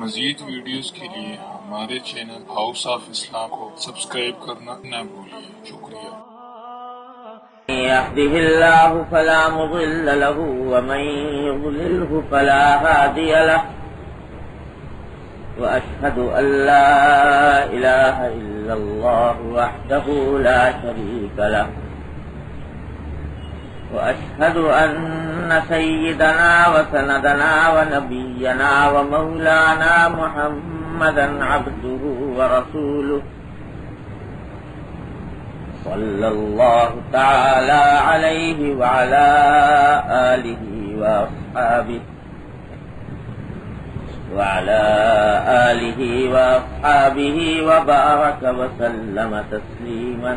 مزید ویڈیوز کے لیے ہمارے چینل ہاؤس آف اسلام کو سبسکرائب کرنا نہ بھولیے۔ شکریہ۔ يهده الله فلا مضل له ومن يضلله فلا هادي له وأشهد أن لا إله إلا الله وحده لا شريك له وأشهد أن سيدنا وسندنا ونبينا ومولانا محمدا عبده ورسوله صلى الله تعالى عليه وعلى آله وأصحابه وبارك وسلم تسليما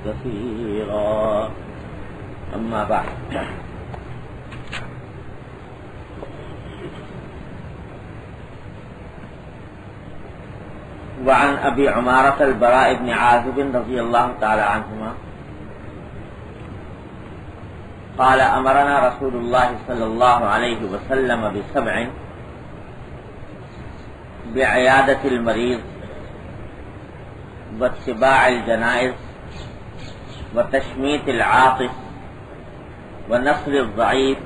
كثيرا أما بعد وعن أبي عمارة البراء بن عازب رضي الله تعالى عنهما قال أمرنا رسول الله صلى الله عليه وسلم بسبع: بعيادة المريض واتباع الجنائز وتشميت العاطف ونصر الضعيف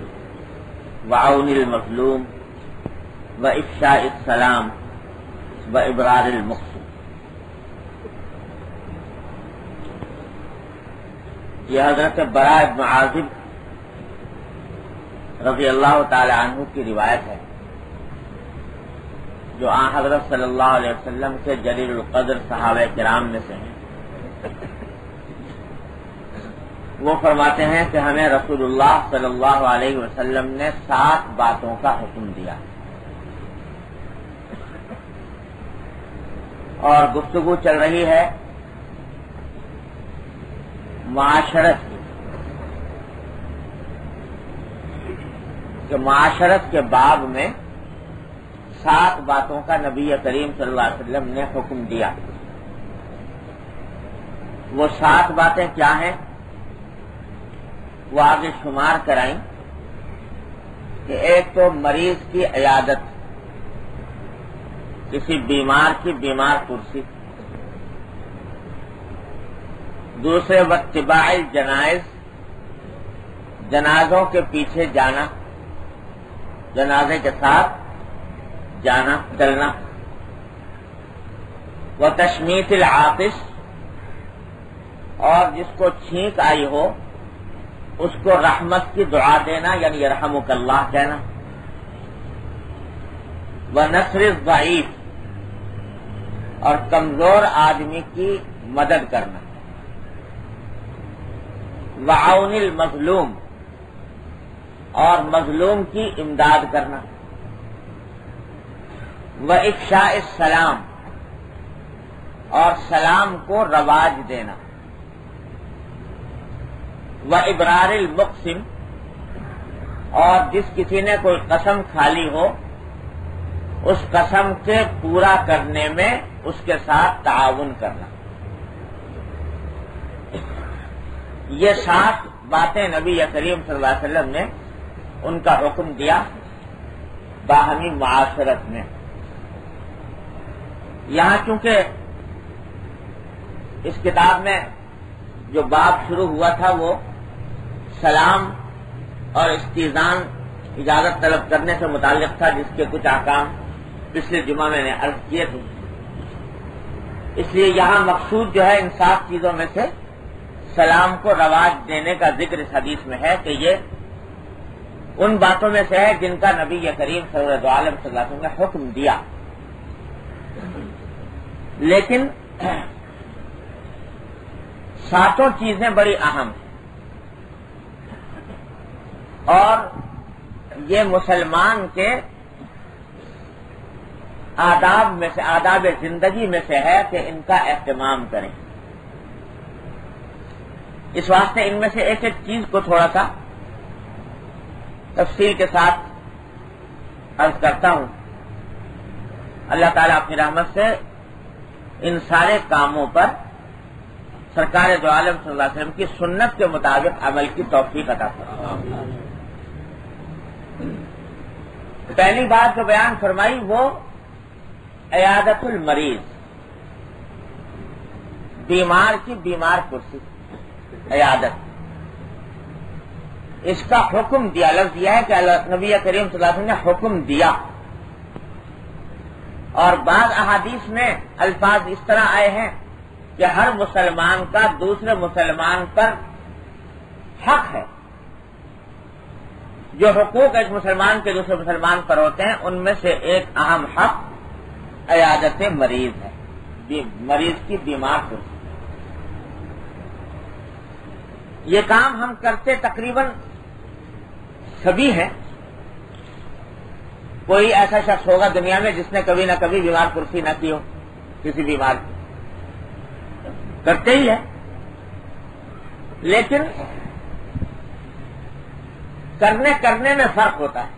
وعون المظلوم وإفشاء السلام وإبرار المقسم۔ یہ حضرت براء بن عازب رضی اللہ تعالی عنہ کی روایت ہے، جو آن حضرت صلی اللہ علیہ وسلم کے جلیل القدر صحابہ کرام میں سے ہیں۔ وہ فرماتے ہیں کہ ہمیں رسول اللہ صلی اللہ علیہ وسلم نے 7 باتوں کا حکم دیا، اور گفتگو چل رہی ہے معاشرت کی، کہ معاشرت کے باب میں 7 باتوں کا نبی کریم صلی اللہ علیہ وسلم نے حکم دیا۔ وہ 7 باتیں کیا ہیں وہ آگے شمار کرائیں کہ ایک تو مریض کی عیادت، کسی بیمار کی بیمار کرسی، دوسرے واتباع الجنائز، جنازوں کے پیچھے جانا، جنازے کے ساتھ جانا چلنا، وتشمیت العاطس، اور جس کو چھینک آئی ہو اس کو رحمت کی دعا دینا، یعنی یرحمک اللہ کہنا، ونصر الضعیف، اور کمزور آدمی کی مدد کرنا، وعون المظلوم، اور مظلوم کی امداد کرنا، وافشاء السلام، اور سلام کو رواج دینا، وابرار المقسم، اور جس کسی نے کوئی قسم کھا لی ہو اس قسم کے پورا کرنے میں اس کے ساتھ تعاون کرنا۔ یہ 7 باتیں نبی کریم صلی اللہ علیہ وسلم نے ان کا حکم دیا باہمی معاشرت میں۔ یہاں چونکہ اس کتاب میں جو باب شروع ہوا تھا وہ سلام اور استئذان، اجازت طلب کرنے سے متعلق تھا، جس کے کچھ احکام پچھلے جمعہ میں نے عرض کیے تھے، اس لیے یہاں مقصود جو ہے ان 7 چیزوں میں سے سلام کو رواج دینے کا ذکر اس حدیث میں ہے کہ یہ ان باتوں میں سے ہے جن کا نبی کریم صلی اللہ علیہ وسلم نے حکم دیا۔ لیکن 7 چیزیں بڑی اہم ہیں، اور یہ مسلمان کے آداب میں سے، آداب زندگی میں سے ہے کہ ان کا اہتمام کریں۔ اس واسطے ان میں سے ایک ایک چیز کو تھوڑا سا تفصیل کے ساتھ عرض کرتا ہوں۔ اللہ تعالیٰ اپنی رحمت سے ان سارے کاموں پر سرکار دو عالم صلی اللہ علیہ وسلم کی سنت کے مطابق عمل کی توفیق عطا فرمائے۔ پہلی بات جو بیان فرمائی وہ عیادت المریض، بیمار کی بیمار کرسی عیادت، اس کا حکم دیا، لفظ یہ ہے کہ نبی کریم صلی اللہ علیہ وسلم نے حکم دیا، اور بعض احادیث میں الفاظ اس طرح آئے ہیں کہ ہر مسلمان کا دوسرے مسلمان پر حق ہے، جو حقوق ایک مسلمان کے دوسرے مسلمان پر ہوتے ہیں ان میں سے ایک اہم حق عیادت مریض ہے، مریض کی بیمار کرسی۔ یہ کام ہم کرتے تقریباً سبھی ہیں، کوئی ایسا شخص ہوگا دنیا میں جس نے کبھی نہ کبھی بیمار کرسی نہ کی ہو، کسی بیمار کی کرتے ہی ہے، لیکن کرنے میں فرق ہوتا ہے۔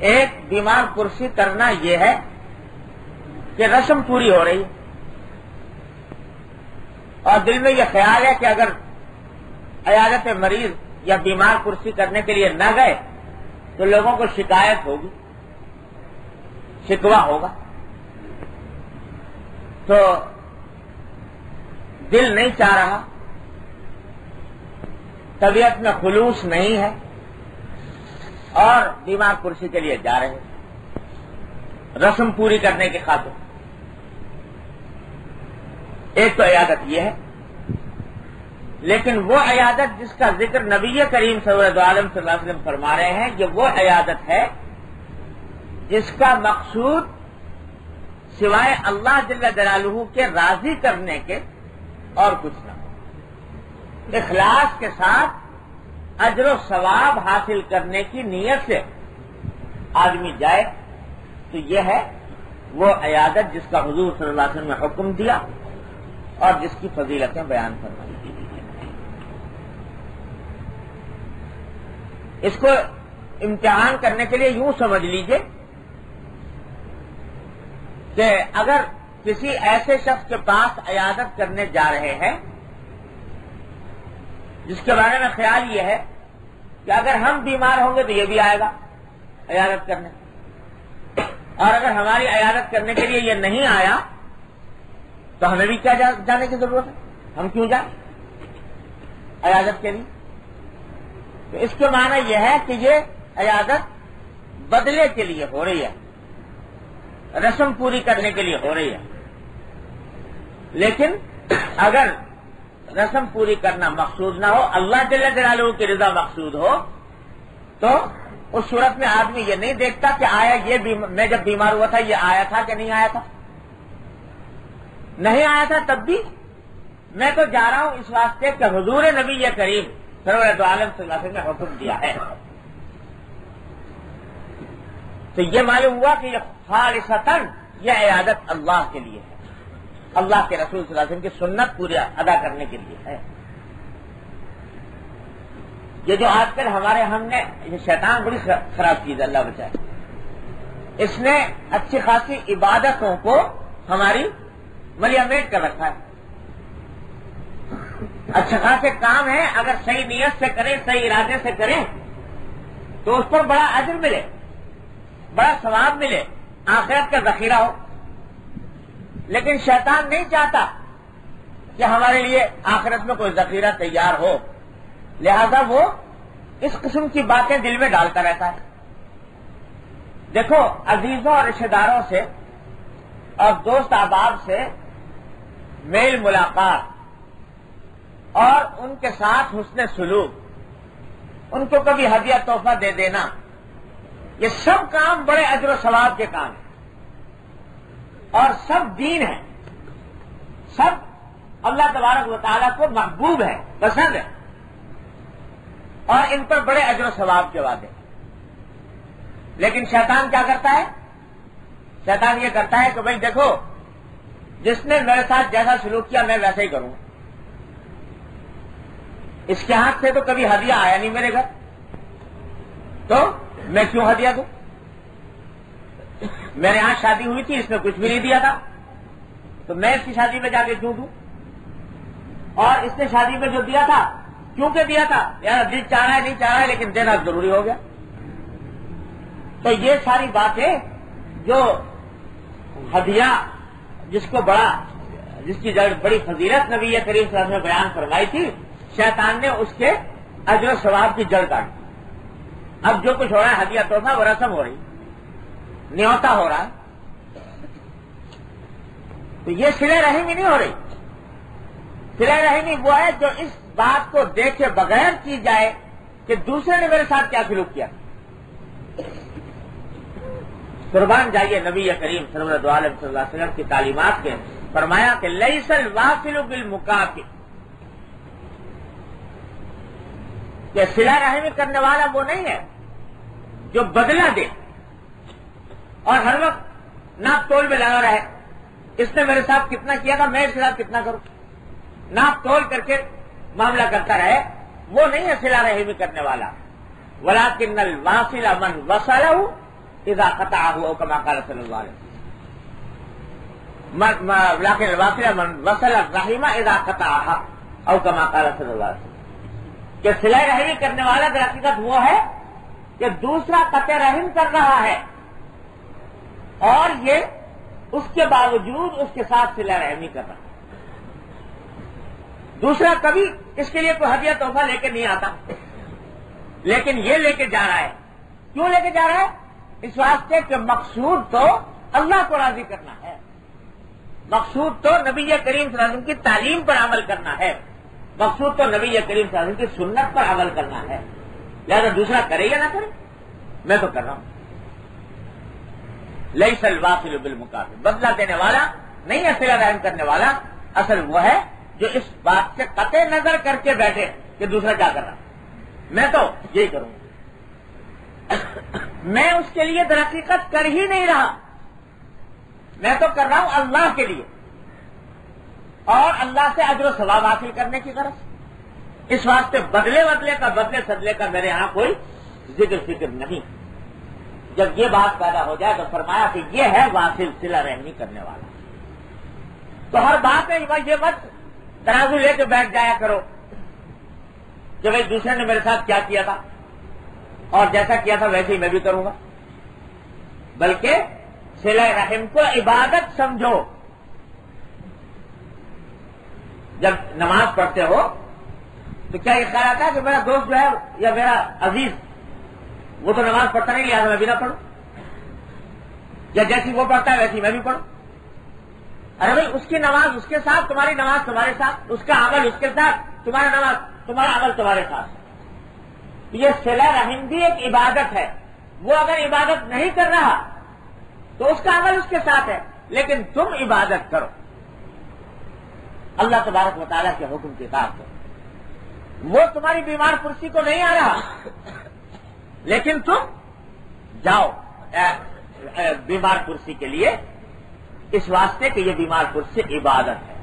ایک بیمار کرسی کرنا یہ ہے کہ رسم پوری ہو رہی ہے، اور دل میں یہ خیال ہے کہ اگر عیادت مریض یا بیمار کرسی کرنے کے لیے نہ گئے تو لوگوں کو شکایت ہوگی، شکوہ ہوگا، تو دل نہیں چاہ رہا، طبیعت میں خلوص نہیں ہے، اور بیمار کرسی کے لیے جا رہے ہیں رسم پوری کرنے کی خاطر۔ ایک تو عیادت یہ ہے، لیکن وہ عیادت جس کا ذکر نبی کریم صلی اللہ علیہ وسلم فرما رہے ہیں، یہ وہ عیادت ہے جس کا مقصود سوائے اللہ جل جلالہ کے راضی کرنے کے اور کچھ نہ، اخلاص کے ساتھ اجر و ثواب حاصل کرنے کی نیت سے آدمی جائے، تو یہ ہے وہ عیادت جس کا حضور صلی اللہ علیہ وسلم نے حکم دیا اور جس کی فضیلتیں بیان فرمائی۔ اس کو امتحان کرنے کے لیے یوں سمجھ لیجئے کہ اگر کسی ایسے شخص کے پاس عیادت کرنے جا رہے ہیں جس کے بارے میں خیال یہ ہے کہ اگر ہم بیمار ہوں گے تو یہ بھی آئے گا عیادت کرنے، اور اگر ہماری عیادت کرنے کے لیے یہ نہیں آیا تو ہمیں بھی کیا جانے کی ضرورت ہے، ہم کیوں جائیں عیادت کے لیے؟ تو اس کے معنی یہ ہے کہ یہ عیادت بدلے کے لیے ہو رہی ہے، رسم پوری کرنے کے لیے ہو رہی ہے، لیکن اگر رسم پوری کرنا مقصود نہ ہو، اللہ جل جلالہ کی رضا مقصود ہو، تو اس صورت میں آدمی یہ نہیں دیکھتا کہ آیا یہ میں جب بیمار ہوا تھا یہ آیا تھا کہ نہیں آیا تھا، نہیں آیا تھا تب بھی میں تو جا رہا ہوں اس واسطے کہ حضور نبی کریم سرور عالم صلی اللہ علیہ وسلم نے حکم دیا ہے۔ تو یہ معلوم ہوا کہ یہ خالصتاً یہ عیادت اللہ کے لیے ہے، اللہ کے رسول صلی اللہ علیہ وسلم کی سنت پوری ادا کرنے کے لیے ہے۔ یہ جو آج کل ہمارے ہم نے یہ شیطان بڑی خراب چیز ہے، اللہ بچائے، اس نے اچھی خاصی عبادتوں کو ہماری ملیا میٹ کر رکھا ہے۔ اچھا خاصے کام ہے، اگر صحیح نیت سے کریں، صحیح ارادے سے کریں تو اس پر بڑا اجر ملے، بڑا ثواب ملے، آخرت کا ذخیرہ ہو، لیکن شیطان نہیں چاہتا کہ ہمارے لیے آخرت میں کوئی ذخیرہ تیار ہو، لہذا وہ اس قسم کی باتیں دل میں ڈالتا رہتا ہے۔ دیکھو، عزیزوں اور رشتہ داروں سے اور دوست احباب سے میل ملاقات اور ان کے ساتھ حسن سلوک، ان کو کبھی ہدیہ تحفہ دے دینا، یہ سب کام بڑے اجر و ثواب کے کام ہیں، اور سب دین ہے، سب اللہ تبارک و تعالیٰ کو محبوب ہے، پسند ہے، اور ان پر بڑے اجر و ثواب کے وعدے۔ لیکن شیطان کیا کرتا ہے؟ شیطان یہ کرتا ہے کہ بھائی دیکھو، جس نے میرے ساتھ جیسا سلوک کیا میں ویسا ہی کروں، اس کے ہاتھ سے تو کبھی ہدیہ آیا نہیں میرے گھر، تو میں کیوں ہدیہ دوں؟ میرے یہاں شادی ہوئی تھی، اس نے کچھ بھی نہیں دیا تھا، تو میں اس کی شادی میں جا کے کیوں دوں؟ اور اس نے شادی میں جو دیا تھا کیوں کہ دیا تھا؟ یار دل چاہ رہا ہے نہیں چاہ رہا ہے، لیکن دینا ضروری ہو گیا۔ تو یہ ساری باتیں جو ہدیہ جس کی بڑی فضیلت نبی کریم صلی اللہ علیہ وسلم نے بیان فرمائی تھی، شیطان نے اس کے اجر و ثواب کی جڑ کاٹ دی۔ اب جو کچھ ہو رہا ہے ہدیہ تحفہ وہ رسم ہو رہی، نیوتا ہو رہا ہے، تو یہ صلہ رحمی نہیں ہو رہی۔ صلہ رحمی وہ ہے جو اس بات کو دیکھے بغیر کی جائے کہ دوسرے نے میرے ساتھ کیا سلوک کیا۔ قربان جائیے نبی کریم صلی اللہ علیہ وسلم کی تعلیمات کے، فرمایا کہ لیس الواصل بالمکافئ، کہ صلہ رحمی کرنے والا وہ نہیں ہے جو بدلہ دے اور ہر وقت ناپ تول میں لگا رہے، اس نے میرے ساتھ کتنا کیا تھا میں اس کے ساتھ کتنا کروں، ناپ تول کر کے معاملہ کرتا رہے، وہ نہیں ہے صلہ رحمی کرنے والا۔ ولکن الواصل من وصلہ اذا قطعہ، او کما قال صلی اللہ علیہ وسلم، ولکن الواصل من وصل الرحم اذا قطعہ، او کما قال صلی اللہ علیہ وسلم، کہ صلہ رحمی کرنے والا در حقیقت وہ ہے کہ دوسرا قطع رحم کر رہا ہے اور یہ اس کے باوجود اس کے ساتھ صلہ رحمی کر رہا ہے۔ دوسرا کبھی اس کے لیے کوئی ہدیہ تحفہ لے کے نہیں آتا، لیکن یہ لے کے جا رہا ہے۔ کیوں لے کے جا رہا ہے؟ اس واسطے کہ مقصود تو اللہ کو راضی کرنا ہے، مقصود تو نبی کریم صلی اللہ علیہ وسلم کی تعلیم پر عمل کرنا ہے، مقصود تو نبی کریم صلی اللہ علیہ وسلم کی سنت پر عمل کرنا ہے۔ لہذا دوسرا کرے یا نہ کرے، میں تو کر رہا ہوں۔ لیس الواصل بالمکافئ، بدلہ دینے والا نہیں ہے صلہ رحم کرنے والا، اصل وہ ہے جو اس بات سے قطع نظر کر کے بیٹھے کہ دوسرا کیا کر رہا ہے، میں تو یہی کروں گا، میں اس کے لیے در حقیقت کر ہی نہیں رہا، میں تو کر رہا ہوں اللہ کے لیے اور اللہ سے اجر و ثواب حاصل کرنے کی غرض۔ اس واسطے بدلے صدلے کا میرے ہاں کوئی ذکر فکر نہیں۔ جب یہ بات پیدا ہو جائے تو فرمایا کہ یہ ہے واصل صلہ رحمی کرنے والا۔ تو ہر بات میں یہ مت ترازو لے کے بیٹھ جایا کرو کہ بھائی دوسرے نے میرے ساتھ کیا کیا تھا اور جیسا کیا تھا ویسے ہی میں بھی کروں گا، بلکہ صلہ رحم کو عبادت سمجھو۔ جب نماز پڑھتے ہو تو کیا یہ خیال آتا ہے کہ میرا دوست جو ہے یا میرا عزیز وہ تو نماز پڑھتا نہیں لہٰذا میں بھی نہ پڑھوں، یا جیسی وہ پڑھتا ہے ویسی میں بھی پڑھوں؟ ارے بھائی اس کی نماز اس کے ساتھ، تمہاری نماز تمہارے ساتھ، اس کا عمل اس کے ساتھ، تمہارا عمل تمہارے ساتھ۔ یہ صلہ رحم بھی ایک عبادت ہے، وہ اگر عبادت نہیں کر رہا تو اس کا عمل اس کے ساتھ ہے، لیکن تم عبادت کرو، اللہ تبارک و تعالیٰ کے حکم کی اطاعت کرو۔ وہ تمہاری بیمار پرسی کو نہیں آ رہا، لیکن تم جاؤ بیمار پرسی کے لیے، اس واسطے کہ یہ بیمار پرسی عبادت ہے،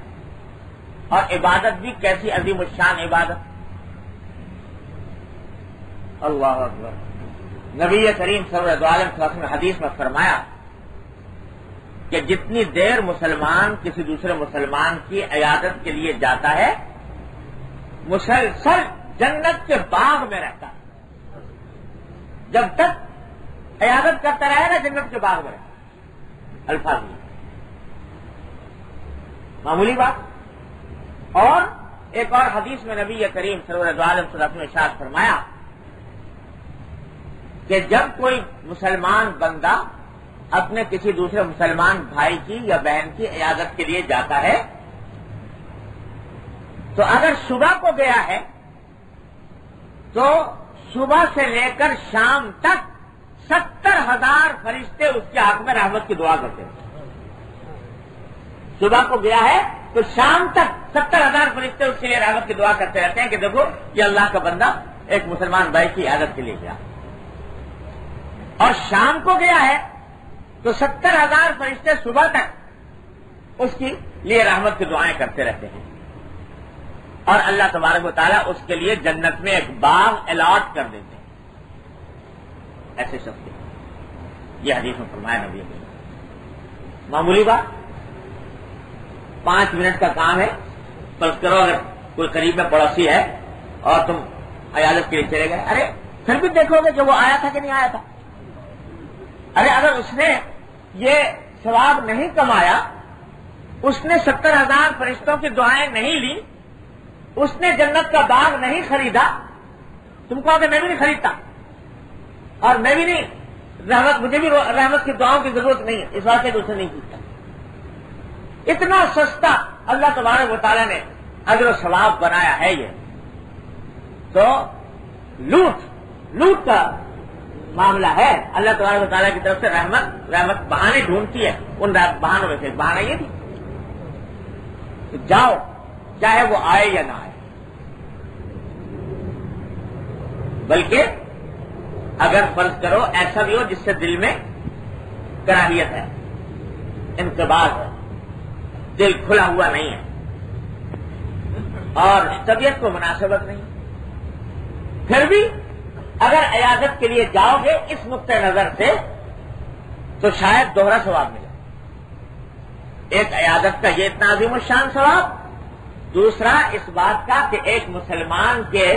اور عبادت بھی کیسی عظیم الشان عبادت۔ اللہ اکبر۔ نبی کریم صلی اللہ علیہ وسلم نے حدیث میں فرمایا کہ جتنی دیر مسلمان کسی دوسرے مسلمان کی عیادت کے لیے جاتا ہے مسلسل جنت کے باغ میں رہتا ہے، جب تک عیادت کرتا رہے گا جنت کے باغ میں رہتا۔ الفاظ معمولی بات۔ اور ایک اور حدیث میں نبی کریم صلی اللہ علیہ وسلم نے ارشاد فرمایا کہ جب کوئی مسلمان بندہ اپنے کسی دوسرے مسلمان بھائی کی یا بہن کی عیادت کے لیے جاتا ہے تو اگر صبح کو گیا ہے تو صبح سے لے کر شام تک 70,000 فرشتے اس کے حق میں رحمت کی دعا کرتے ہیں۔ صبح کو گیا ہے تو شام تک 70,000 فرشتے اس کے لیے رحمت کی دعا کرتے رہتے ہیں کہ دیکھو یہ اللہ کا بندہ ایک مسلمان بھائی کی عیادت کے لیے گیا، اور شام کو گیا ہے تو 70,000 فرشتے صبح تک اس کے لیے رحمت کی دعائیں کرتے رہتے ہیں، اور اللہ تبارک و تعالیٰ اس کے لیے جنت میں ایک باغ الاٹ کر دیتے ہیں ایسے شخص کے۔ یہ حدیث میں فرمایا نبی نے۔ معمولی بات، 5 منٹ کا کام ہے، فرض کرو اگر کوئی قریب میں پڑوسی ہے اور تم عیادت کے لیے چلے گئے، ارے پھر بھی دیکھو گے کہ وہ آیا تھا کہ نہیں آیا تھا۔ ارے اگر اس نے یہ ثواب نہیں کمایا، اس نے 70,000 فرشتوں کی دعائیں نہیں لی، اس نے جنت کا باغ نہیں خریدا، تم کہو کہ میں بھی نہیں خریدتا اور میں بھی نہیں مجھے بھی رحمت کی دعاؤں کی ضرورت نہیں ہے، اس واقعے کو اسے نہیں پوچھتا. اتنا سستا اللہ تبارک و تعالیٰ نے اجر و ثواب بنایا ہے. یہ تو لوٹ کا معاملہ ہے. اللہ تبارک و تعالیٰ کی طرف سے رحمت بہانے ڈھونڈتی ہے. ان بہانوں میں سے بہانہ یہ تھی کہ جاؤ چاہے وہ آئے یا نہ آئے. بلکہ اگر فرض کرو ایسا بھی ہو جس سے دل میں کراہیت ہے، انقباض ہے، دل کھلا ہوا نہیں ہے اور طبیعت کو مناسبت نہیں، پھر بھی اگر عیادت کے لیے جاؤ گے اس نقطۂ نظر سے تو شاید دوہرا ثواب ملے. ایک عیادت کا یہ اتنا عظیم الشان ثواب، دوسرا اس بات کا کہ ایک مسلمان کے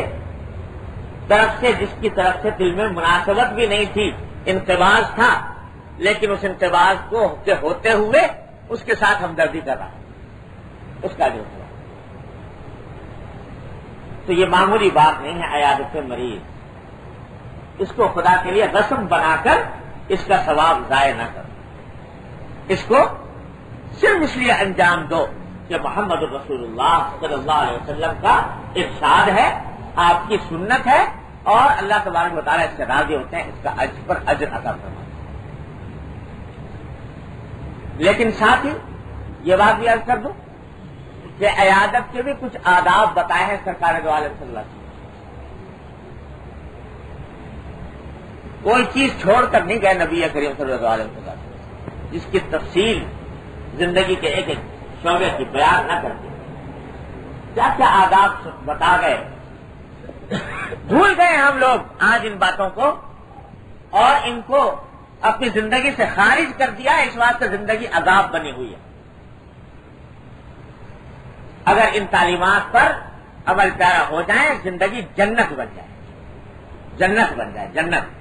طرف سے جس کی طرف سے دل میں مناسبت بھی نہیں تھی، انقباض تھا، لیکن اس انقباض کو ہوتے ہوئے اس کے ساتھ ہمدردی کر رہا، اس کا جو ثواب. تو یہ معمولی بات نہیں ہے. عیادت مریض اس کو خدا کے لیے رسم بنا کر اس کا ثواب ضائع نہ کرو. اس کو صرف اس لیے انجام دو کہ محمد رسول اللہ صلی اللہ علیہ وسلم کا ارشاد ہے، آپ کی سنت ہے اور اللہ تبارک و تعالیٰ اس سے راضی ہوتے ہیں، اس کا اجر پر اجر عطا فرماتے ہیں. لیکن ساتھ ہی یہ بات بھی عرض کر دوں کہ عیادت کے بھی کچھ آداب بتائے ہیں سرکار دو عالم صلی اللہ علیہ وسلم. کوئی چیز چھوڑ کر نہیں گئے نبی کریم صلی اللہ علیہ وسلم جس کی تفصیل زندگی کے ایک ایک شعبے کی بیان نہ کرتے. کیا کیا آداب بتا گئے، بھول گئے ہم لوگ آج ان باتوں کو اور ان کو اپنی زندگی سے خارج کر دیا. اس بات سے زندگی عذاب بنی ہوئی ہے. اگر ان تعلیمات پر عمل پیرا ہو جائیں زندگی جنت بن جائے، جنت بن جائے، جنت.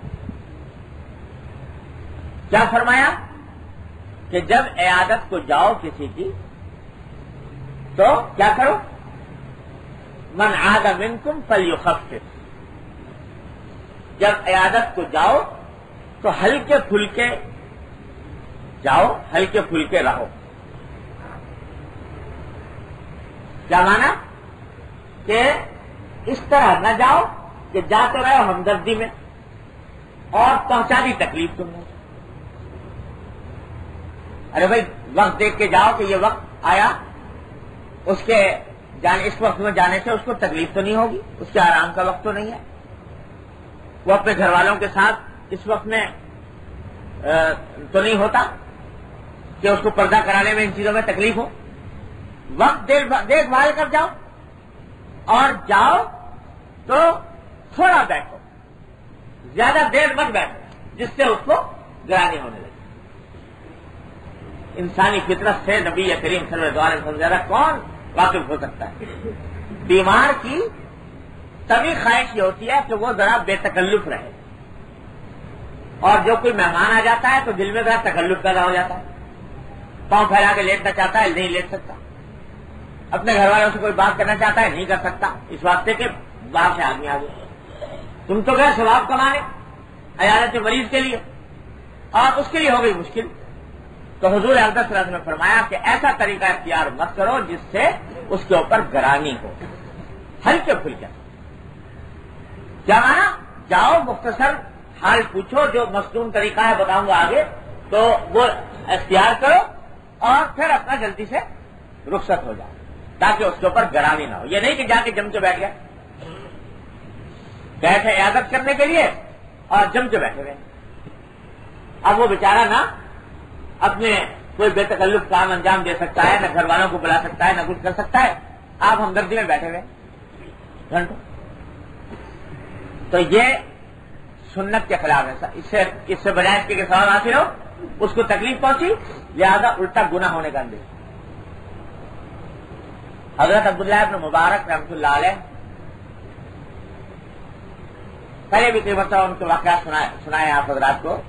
کیا فرمایا کہ جب عیادت کو جاؤ کسی کی تو کیا کرو، من عاد منکم فلیخفف. جب عیادت کو جاؤ تو ہلکے پھلکے جاؤ، ہلکے پھلکے رہو. کیا مانا کہ اس طرح نہ جاؤ کہ جاتے رہو ہمدردی میں اور پہنچا دی تکلیف تم نے. ارے بھائی وقت دیکھ کے جاؤ کہ یہ وقت آیا، اس کے اس وقت میں جانے سے اس کو تکلیف تو نہیں ہوگی، اس کے آرام کا وقت تو نہیں ہے، وہ اپنے گھر والوں کے ساتھ اس وقت میں تو نہیں ہوتا کہ اس کو پردہ کرانے میں ان چیزوں میں تکلیف ہو. وقت دیکھ بھال کر جاؤ اور جاؤ تو تھوڑا بیٹھو، زیادہ دیر مت بیٹھو جس سے اس کو گرانی ہونے لگے. انسانی فطرت سے نبی کریم صلی اللہ علیہ وسلم زیادہ کون واقف ہو سکتا ہے. بیمار کی تبھی خواہش یہ ہوتی ہے کہ وہ ذرا بے تکلف رہے، اور جو کوئی مہمان آ جاتا ہے تو دل میں ذرا تکلف پیدا ہو جاتا ہے، پاؤں پھیلا کے لیٹنا چاہتا ہے نہیں لیٹ سکتا، اپنے گھر والوں سے کوئی بات کرنا چاہتا ہے نہیں کر سکتا، اس واسطے کہ باہر سے آدمی آ گیا. تم تو گئے ثواب کمانے عیادت مریض کے لیے اور اس کے لیے ہو گئی مشکل. تو حضور اقدس صلی اللہ علیہ وسلم نے فرمایا کہ ایسا طریقہ اختیار مت کرو جس سے اس کے اوپر گرانی ہو، ہلکے پھلکے. کیا مانا، جاؤ مختصر حال پوچھو، جو مصنون طریقہ ہے بتاؤں گا آگے، تو وہ اختیار کرو اور پھر اپنا جلدی سے رخصت ہو جائے تاکہ اس کے اوپر گرانی نہ ہو. یہ نہیں کہ جا کے جم کے بیٹھ گئے، بیٹھے عیادت کرنے کے لیے اور جم کے بیٹھے ہوئے. اب وہ بیچارہ نہ اپنے کوئی بے تکلف کام انجام دے سکتا ہے، نہ گھر والوں کو بلا سکتا ہے، نہ کچھ کر سکتا ہے، آپ ہمدردی میں بیٹھے ہوئے گھنٹوں. تو یہ سنت کے خلاف ہے. اس سے بجائے اس کے سوال حاصل ہو، اس کو تکلیف پہنچی لہذا الٹا گناہ ہونے کا اندیشہ. حضرت عبداللہ ابن مبارک رحمۃ اللہ علیہ پہلے بھی کئی مرتبہ ان کے واقعات سنائے آپ حضرات کو.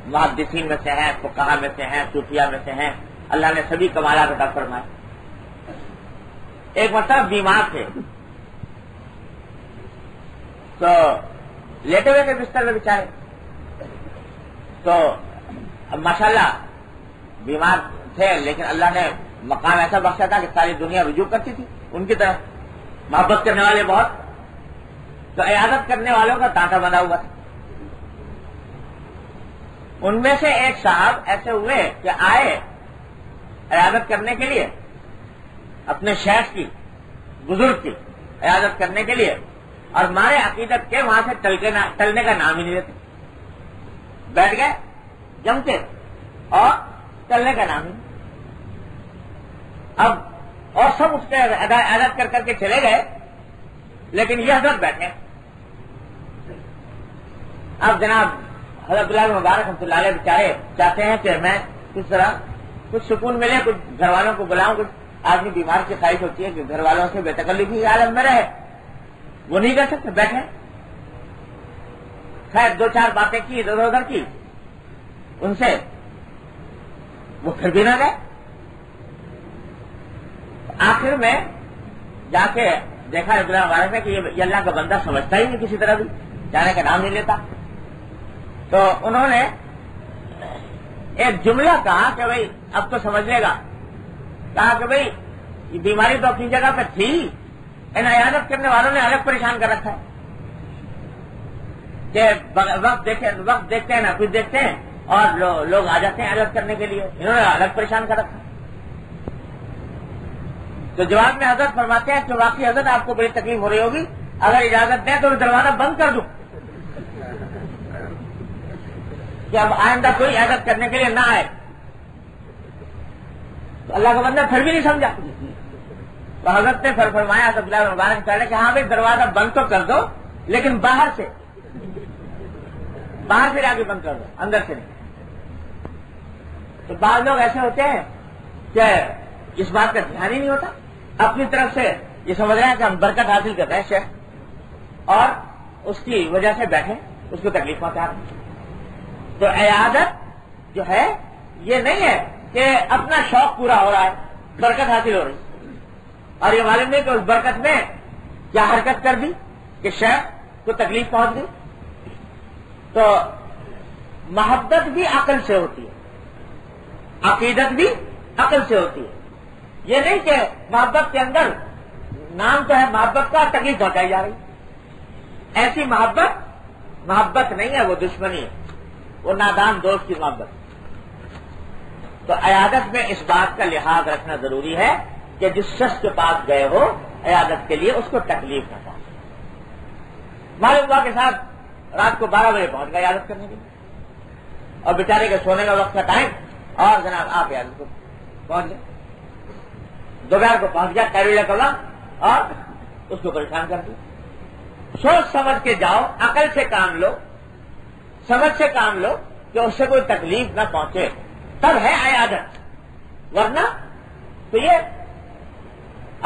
محدثین میں سے ہیں، فقہا میں سے ہیں، صوفیہ میں سے ہیں، اللہ نے سبھی کمالات عطا فرمائے۔ ایک مرتبہ بیمار تھے تو لیٹے ہوئے تھے بستر میں بیچارے، تو اب ماشاءاللہ بیمار تھے لیکن اللہ نے مقام ایسا بخشا تھا کہ ساری دنیا رجوع کرتی تھی ان کی طرف، محبت کرنے والے بہت، تو عیادت کرنے والوں کا تانتا بنا ہوا تھا۔ ان میں سے ایک صاحب ایسے ہوئے کہ آئے عیادت کرنے کے لیے اپنے شیخ کی، بزرگ کی عیادت کرنے کے لیے، اور ہمارے عقیدت کے وہاں سے ٹلنے کا نام ہی نہیں لیتے، بیٹھ گئے جم کے اور چلنے کا نام ہی۔ اب اور سب اس کے عیادت کر کے چلے گئے لیکن یہ حضرت بیٹھے۔ اب جناب حضرت عبداللہ بن مبارک رحمۃ اللہ علیہ بیچارے چاہتے ہیں کہ میں کس طرح کچھ سکون ملے، کچھ گھر والوں کو بلاؤں، کچھ آدمی بیمار کی خواہش ہوتی ہے کہ گھر والوں سے بے تکلفی عالم میں رہے، وہ نہیں کر سکتے، بیٹھے۔ خیر دو چار باتیں کی ادھر ادھر کی ان سے، وہ پھر بھی نہ گئے۔ آخر میں جا کے دیکھا عبداللہ مبارک نے کہ یہ اللہ کا بندہ سمجھتا ہی نہیں کسی طرح بھی، جانے کا نام نہیں لیتا، تو انہوں نے ایک جملہ کہا کہ بھئی اب تو سمجھ لے گا، کہا کہ بھئی یہ بیماری تو اپنی جگہ پہ تھی، ان عیادت کرنے والوں نے الگ پریشان کر رکھا ہے کہ وقت دیکھتے ہیں نہ کچھ دیکھتے ہیں اور لوگ آ جاتے ہیں عیادت کرنے کے لیے، انہوں نے الگ پریشان کر رکھا۔ تو جواب میں حضرت فرماتے ہیں کہ واقعی حضرت آپ کو بڑی تکلیف ہو رہی ہوگی، اگر اجازت دیں تو دروازہ بند کر دوں کہ اب آئندہ کوئی عیادت کرنے کے لیے نہ آئے۔ تو اللہ کا بندہ پھر بھی نہیں سمجھا، تو حضرت نے پھر فرمایا عبداللہ بن مبارک کہ ہاں بھائی دروازہ بند تو کر دو لیکن باہر سے جا کے بند کر دو، اندر سے نہیں۔ تو بعض لوگ ایسے ہوتے ہیں کہ اس بات کا دھیان ہی نہیں ہوتا، اپنی طرف سے یہ سمجھ رہے ہیں کہ ہم برکت حاصل کر رہے ہیں شیخ، اور اس کی وجہ سے بیٹھے اس کو تکلیف پہنچا رہے ہیں۔ تو عیادت جو ہے یہ نہیں ہے کہ اپنا شوق پورا ہو رہا ہے، برکت حاصل ہو رہی ہے، اور یہ معلوم نہیں کہ اس برکت میں کیا حرکت کر دی کہ شیخ کو تکلیف پہنچ گئی۔ تو محبت بھی عقل سے ہوتی ہے، عقیدت بھی عقل سے ہوتی ہے، یہ نہیں کہ محبت کے اندر نام تو ہے محبت کا، تکلیف پہنچائی جا رہی، ایسی محبت نہیں ہے، وہ دشمنی ہے، وہ نادان دوست کی محبت۔ تو عیادت میں اس بات کا لحاظ رکھنا ضروری ہے کہ جس شخص کے پاس گئے ہو عیادت کے لیے اس کو تکلیف نہ پہنچے۔ معلوم ہوا کے ساتھ رات کو 12 بجے پہنچ گئے عیادت کرنے کے لیے، اور بیچارے کے سونے کا وقت کا ٹائم، اور جناب آپ عیادت کو پہنچ گئے، دوپہر کو پہنچ گیا کیرولہ کا وقت، اور اس کو پریشان کر دیا۔ سوچ سمجھ کے جاؤ، عقل سے کام لو، سمجھ سے کام لو کہ اس سے کوئی تکلیف نہ پہنچے، تب ہے عیادت، ورنہ تو یہ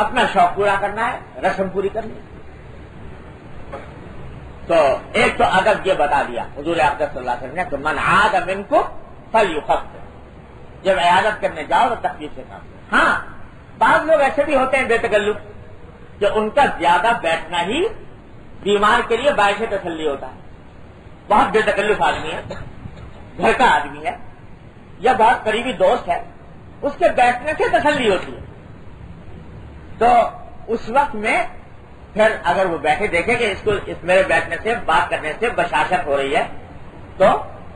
اپنا شوق پورا کرنا ہے، رسم پوری کرنی ہے۔ تو ایک تو ادب یہ بتا دیا حضور اقدس صلی اللہ علیہ وسلم نے کہ من عاد منکم فلیخفف، جب عیادت کرنے جاؤ تو تکلیف سے کام کرو۔ ہاں بعض لوگ ایسے بھی ہوتے ہیں بے تکلف کہ ان کا زیادہ بیٹھنا ہی بیمار کے لیے باعث تسلی ہوتا ہے، بہت بے تکلف آدمی ہے، گھر کا آدمی ہے یا بہت قریبی دوست ہے، اس کے بیٹھنے سے تسلی ہوتی ہے، تو اس وقت میں پھر اگر وہ بیٹھے دیکھے کہ اس میرے بیٹھنے سے بات کرنے سے بشاشت ہو رہی ہے تو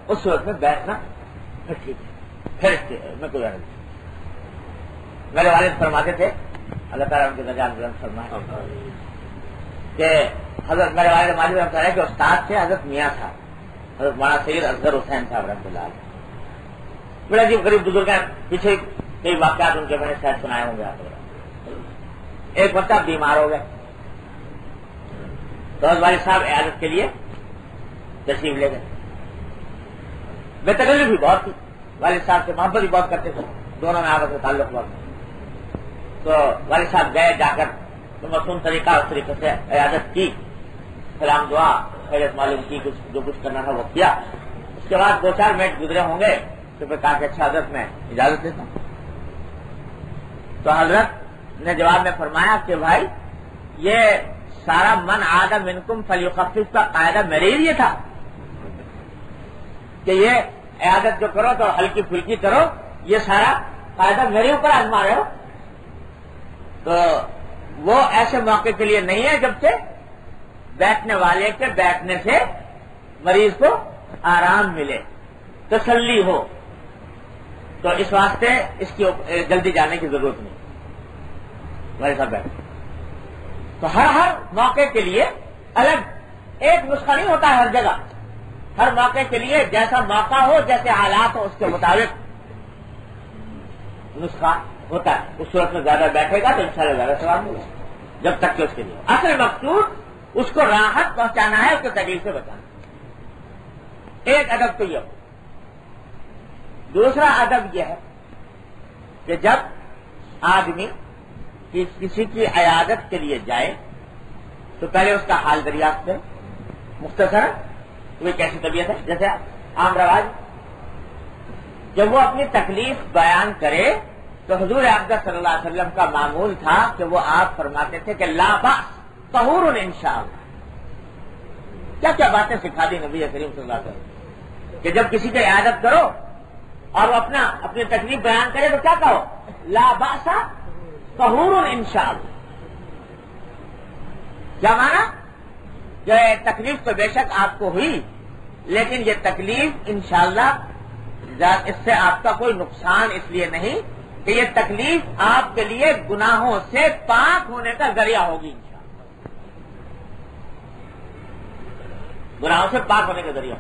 اس وقت میں بیٹھنا پھر ٹھیک ہے، پھر میں کوئی غرض نہیں۔ میرے والد فرماتے تھے اللہ تعالیٰ ان کے درجات بلند فرمائے کہ حضرت میرے والد ماجد رحمۃ اللہ کے استاد سے حضرت میاں تھا، حضرت مولانا سید اصغر حسین صاحب رحمۃ اللہ علیہ، بڑے عجیب غریب بزرگ ہیں، پیچھے کئی واقعات ان کے میں نے شاید سنائے ہوں گے آپ لوگ۔ ایک مرتبہ بیمار ہو گئے تو حضرت والد صاحب عیادت کے لیے تشریف لے گئے، بے تکلف بھی بہت تھی، والد صاحب سے محبت بھی بہت کرتے تھے، دونوں میں آپس میں تعلق بہت۔ تو والد صاحب گئے، جا کر تو مصنون طریقہ اس طریقے سے عیادت کی، سلام دعا خیرت معلوم کی، جو کچھ کرنا تھا وہ کیا، کے بعد 2-4 منٹ گزرے ہوں گے تو پھر کہا کہ اچھا حضرت میں اجازت دیتا ہوں. تو حضرت نے جواب میں فرمایا کہ بھائی یہ سارا من عاد منکم فلیخفف کا قاعدہ میرے لیے تھا کہ یہ عیادت جو کرو تو ہلکی پھلکی کرو، یہ سارا قاعدہ میرے اوپر آزما رہے ہو. تو وہ ایسے موقع کے لیے نہیں ہے جب سے بیٹھنے والے کے بیٹھنے سے مریض کو آرام ملے، تسلی ہو. تو اس واسطے اس کی جلدی جانے کی ضرورت نہیں. ہمارے ساتھ بیٹھے تو ہر موقع کے لیے الگ ایک نسخہ نہیں ہوتا ہے. ہر جگہ ہر موقع کے لیے جیسا موقع ہو، جیسے حالات ہو، اس کے مطابق نسخہ ہوتا ہے. اس صورت میں زیادہ بیٹھے گا تو انشاءاللہ زیادہ ثواب ملے گا، جب تک کہ اس کے لیے اصل مقصود اس کو راحت پہنچانا ہے، اس کو تکلیف سے بچانا. ایک ادب تو یہ ہو. دوسرا ادب یہ ہے کہ جب آدمی کسی کی عیادت کے لیے جائے تو پہلے اس کا حال دریافت کرے. مختصر وہ کیسی طبیعت ہے، جیسے عام رواج جب وہ اپنی تکلیف بیان کرے تو حضور اقدس صلی اللہ علیہ وسلم کا معمول تھا کہ وہ آپ فرماتے تھے کہ لا باس طہور انشاءاللہ. کیا کیا باتیں سکھا دی نبی کریم صلی اللہ علیہ وسلم کہ جب کسی کی عیادت کرو اور وہ اپنی تکلیف بیان کرے تو کیا کہو؟ لا باس طہور انشاءاللہ. کیا مانا کہ تکلیف تو بے شک آپ کو ہوئی، لیکن یہ تکلیف انشاءاللہ اس سے آپ کا کوئی نقصان اس لیے نہیں کہ یہ تکلیف آپ کے لیے گناہوں سے پاک ہونے کا ذریعہ ہوگی. انشاءاللہ گناہوں سے پاک ہونے کا ذریعہ.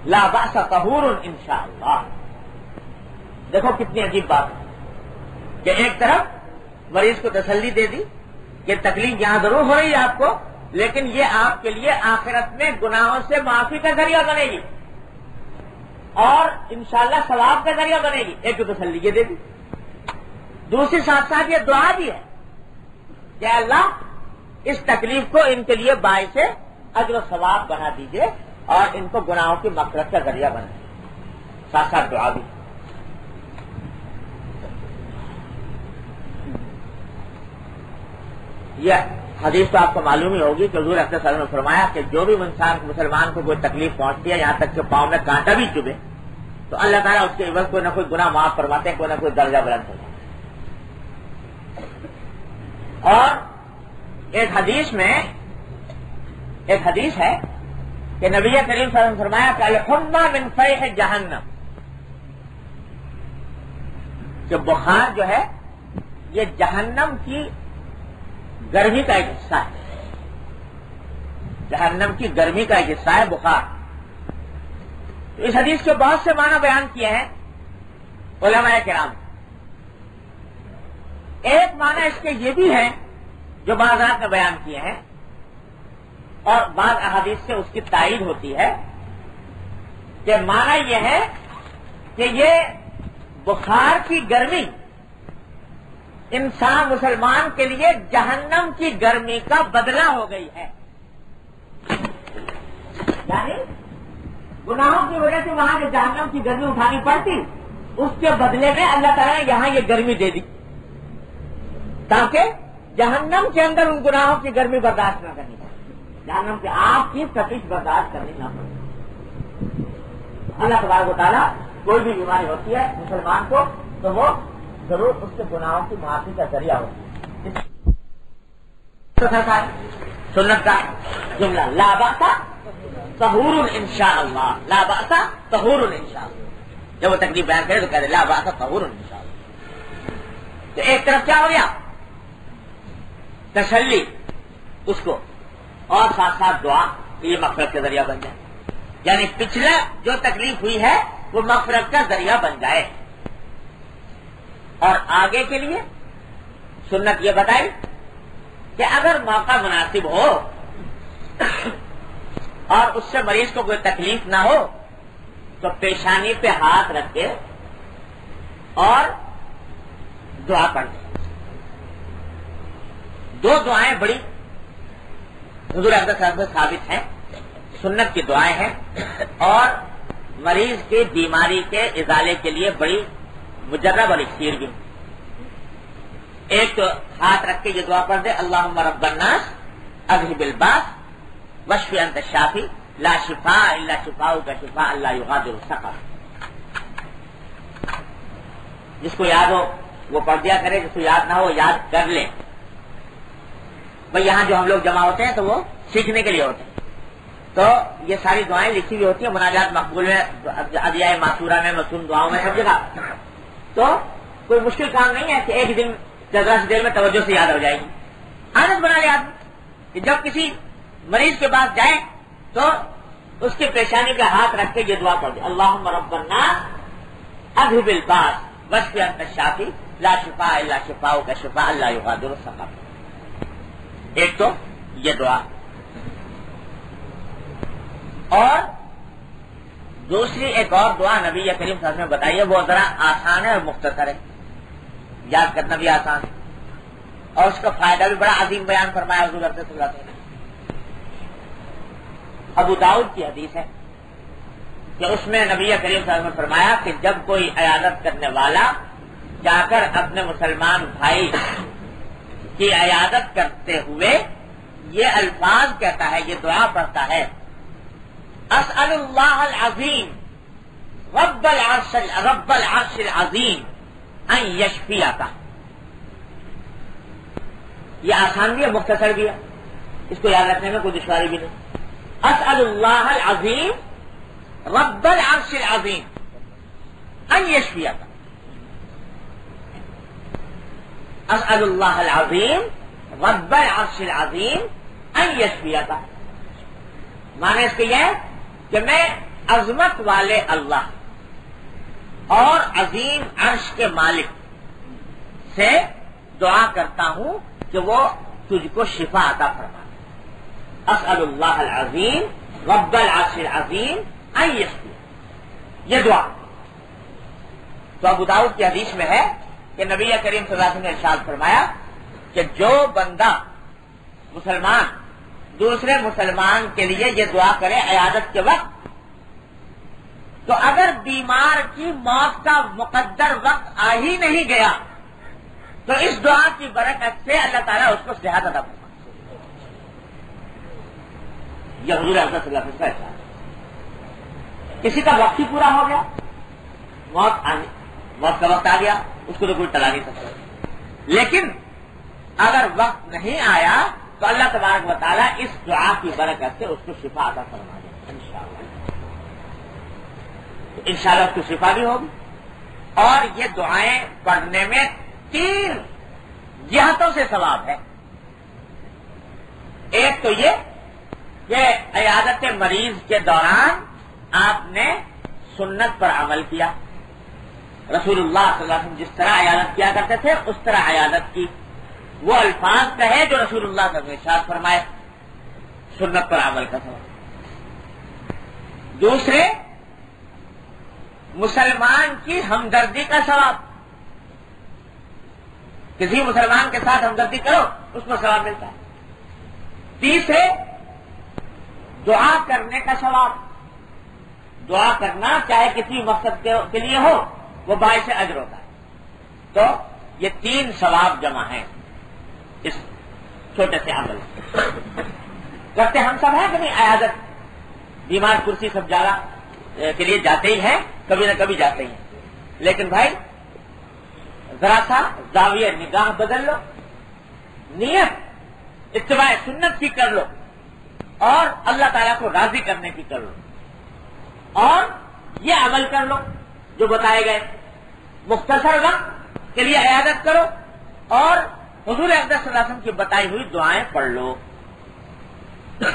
لا باس طہور انشاءاللہ. دیکھو کتنی عجیب بات ہے کہ ایک طرف مریض کو تسلی دے دی کہ تکلیف یہاں ضرور ہو رہی ہے آپ کو، لیکن یہ آپ کے لیے آخرت میں گناہوں سے معافی کا ذریعہ بنے گی اور انشاءاللہ ثواب کا ذریعہ بنے گی. ایک تو تسلی یہ دے دی. دوسری ساتھ ساتھ یہ دعا بھی ہے کہ اللہ اس تکلیف کو ان کے لیے باعث اجر و ثواب بنا دیجئے اور ان کو گناہوں کی مغفرت کا ذریعہ بنا دیجیے. ساتھ ساتھ دعا بھی. یہ حدیث تو آپ کو معلوم ہی ہوگی کہ حضور صلی اللہ علیہ وسلم نے فرمایا کہ جو بھی مسلمان کو کوئی تکلیف پہنچتی ہے، یہاں تک کہ پاؤں میں کانٹا بھی چبھے، تو اللہ تعالیٰ اس کے عوض کوئی نہ کوئی گناہ معاف فرماتے ہیں، کوئی نہ کوئی درجہ بلند کرتے ہیں. اور ایک حدیث ہے کہ نبی کریم صلی اللہ علیہ وسلم نے فرمایا کہ الحمى من فیح جہنم، کہ بخار جو ہے یہ جہنم کی گرمی کا ایک حصہ ہے. جہنم کی گرمی کا ایک حصہ ہے بخار. تو اس حدیث کے بہت سے معنی بیان کیے ہیں علماء کرام. ایک معنی اس کے یہ بھی ہے جو بعض نے بیان کیے ہیں اور بعض احادیث سے اس کی تائید ہوتی ہے کہ معنی یہ ہے کہ یہ بخار کی گرمی انسان مسلمان کے لیے جہنم کی گرمی کا بدلہ ہو گئی ہے. یعنی گناہوں کی وجہ سے وہاں جو جہنم کی گرمی اٹھانی پڑتی، اس کے بدلے میں اللہ تعالیٰ نے یہاں یہ گرمی دے دی تاکہ جہنم کے اندر ان گناہوں کی گرمی برداشت نہ کرنی پڑے، جہنم کے آپ کی تپش برداشت کرنی نہ پڑے. اللہ تبارک و تعالیٰ کوئی بھی بیماری ہوتی ہے مسلمان کو تو وہ ضرور اس کے گناہوں کی معافی کا ذریعہ ہوتی ہے. سنت کا جملہ لا باس طہور انشاءاللہ. لا باس طہور انشاءاللہ. جب وہ تکلیف بیان کرے تو کہہ دے لا باس طہور انشاءاللہ. تو ایک طرف کیا ہو گیا؟ تسلی اس کو، اور ساتھ ساتھ دعا کہ یہ مغفرت کا ذریعہ بن جائے. یعنی پچھلا جو تکلیف ہوئی ہے وہ مغفرت کا ذریعہ بن جائے. اور آگے کے لیے سنت یہ بتائی کہ اگر موقع مناسب ہو اور اس سے مریض کو کوئی تکلیف نہ ہو تو پیشانی پہ ہاتھ رکھ کے اور دعا پڑھیں. دو دعائیں بڑی حضور اقدس صلی اللہ علیہ وسلم سے ثابت ہیں، سنت کی دعائیں ہیں اور مریض کی بیماری کے ازالے کے لیے بڑی مجرب اور اکسیر بھی. ایک تو ہاتھ رکھ کے یہ دعا پڑھ دے اللہم رب الناس اذہب الباس واشف انت الشافی لا شفاء الا شفاؤک شفاء لا یغادر سقما. جس کو یاد ہو وہ پڑھ دیا کرے، جس کو یاد نہ ہو یاد کر لے. بھئی یہاں جو ہم لوگ جمع ہوتے ہیں تو وہ سیکھنے کے لیے ہوتے ہیں، تو یہ ساری دعائیں لکھی ہوئی ہوتی ہیں مناجات مقبول میں، ادعیہ معصورہ میں، مسنون دعاؤں میں، سب جگہ. تو کوئی مشکل کام نہیں ہے کہ ایک دن ذرا سی دیر میں توجہ سے یاد ہو جائے گی. عادت بنا لے آدمی کہ جب کسی مریض کے پاس جائے تو اس کے پیشانی پہ ہاتھ رکھ کے یہ دعا پڑھ دے اللہم رب الناس اذہب الباس واشف انت الشافی لا شفاء الا شفاؤک شفاء لا یغادر سقما. ایک تو یہ دعا، اور دوسری ایک اور دعا نبی کریم صلی اللہ علیہ وسلم نے بتائی ہے، وہ ذرا آسان ہے اور مختصر ہے، یاد کرنا بھی آسان ہے، اور اس کا فائدہ بھی بڑا عظیم بیان فرمایا حضور صلی اللہ علیہ وسلم. ابو داؤد کی حدیث ہے کہ اس میں نبی کریم صلی اللہ علیہ وسلم نے فرمایا کہ جب کوئی عیادت کرنے والا جا کر اپنے مسلمان بھائی کی عیادت کرتے ہوئے یہ الفاظ کہتا ہے، یہ دعا پڑھتا ہے اسأل اللہ العظیم رب العرش العظیم ان یشفیک. یہ آسان بھی ہے، مختصر بھی ہے، اس کو یاد رکھنے میں کوئی دشواری بھی نہیں. اسأل اللہ العظیم رب العرش العظیم ان یشفیک. اسأل اللہ العظیم رب العرش العظیم ان یشفیک. معنی اس کے یہ ہے کہ میں عظمت والے اللہ اور عظیم عرش کے مالک سے دعا کرتا ہوں کہ وہ تجھ کو شفا عطا فرمائے. اسأل اللہ العظیم رب العرش العظیم ان یشفیک. یہ دعا تو ابو داؤد کی حدیث میں ہے کہ نبی کریم صلی اللہ علیہ وسلم نے ارشاد فرمایا کہ جو بندہ مسلمان دوسرے مسلمان کے لیے یہ دعا کرے عیادت کے وقت، تو اگر بیمار کی موت کا مقدر وقت آ ہی نہیں گیا تو اس دعا کی برکت سے اللہ تعالیٰ اس کو صحت عطا فرمائے. یہ حضور اکرم صلی اللہ علیہ وسلم کا ارشاد ہے. کسی کا وقت ہی پورا ہو گیا، موت کا وقت آ گیا، اس کو تو کوئی ٹلا نہیں سکتا، لیکن اگر وقت نہیں آیا تو اللہ تبارک و تعالیٰ اس دعا کی برکت سے اس کو شفا عطا فرما دے انشاءاللہ. انشاءاللہ اس کو شفا بھی ہوگی. اور یہ دعائیں پڑھنے میں 3 جہتوں سے ثواب ہے. ایک تو یہ کہ عیادت مریض کے دوران آپ نے سنت پر عمل کیا، رسول اللہ صلی اللہ علیہ وسلم جس طرح عیادت کیا کرتے تھے اس طرح عیادت کی، وہ الفاظ کہے جو رسول اللہ صلی اللہ علیہ وسلم نے ارشاد فرمائے، سنت پر عمل کا سبب. دوسرے مسلمان کی ہمدردی کا ثواب، کسی مسلمان کے ساتھ ہمدردی کرو اس کو ثواب ملتا ہے. تیسرے دعا کرنے کا ثواب، دعا کرنا چاہے کسی مقصد کے لیے ہو وہ باعث اجر ہوتا ہے. تو یہ 3 ثواب جمع ہیں اس چھوٹے سے عمل کرتے. ہم سب ہیں کہ نہیں عیادت، بیمار کرسی سب جگہ کے لیے جاتے ہی ہیں، کبھی نہ کبھی جاتے ہی ہیں، لیکن بھائی ذرا سا زاویہ نگاہ بدل لو، نیت اتباع سنت کی کر لو، اور اللہ تعالیٰ کو راضی کرنے کی کر لو، اور یہ عمل کر لو جو بتائے گئے. مختصر وقت کے لیے عیادت کرو اور حضور اقدس صلی اللہ علیہ وسلم کی بتائی ہوئی دعائیں پڑھ لو،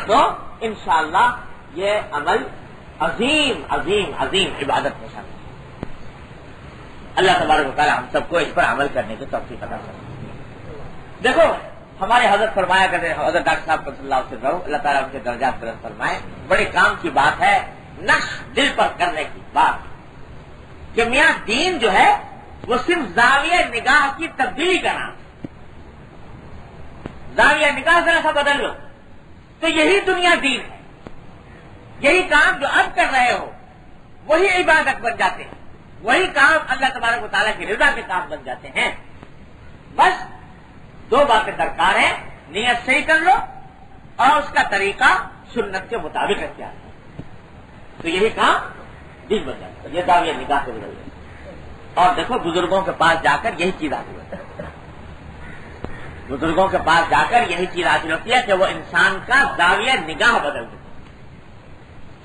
تو انشاءاللہ یہ عمل عظیم عظیم عظیم عبادت میں شامل ہے. اللہ تبارک و تعالیٰ ہم سب کو اس پر عمل کرنے کی توفیق عطا فرمائے. دیکھو ہمارے حضرت فرمایا کرتے ہیں، حضرت ڈاکٹر صاحب صلی اللہ علیہ وسلم، اللہ تعالیٰ ان کے درجات بلند فرمائے، بڑے کام کی بات ہے، نقش دل پر کرنے کی بات کہ میاں دین جو ہے وہ صرف زاویہ نگاہ کی تبدیلی کا نام. زاویہ نگاہ ذرا سا بدل لو تو یہی دنیا دین ہے. یہی کام جو اب کر رہے ہو وہی عبادت بن جاتے ہیں، وہی کام اللہ تبارک و تعالیٰ کی رضا کے کام بن جاتے ہیں۔ بس دو باتیں درکار ہیں، نیت صحیح کر لو اور اس کا طریقہ سنت کے مطابق اختیار کرو، تو یہی کام دین بن جاتا ہے۔ یہ دعویٰ نگاہ سے بدل گیا۔ اور دیکھو بزرگوں کے پاس جا کر یہی چیز حاصل ہوتی ہے، بزرگوں کے پاس جا کر یہی چیز حاصل ہوتی ہے کہ وہ انسان کا زاویہ نگاہ بدل دیتے،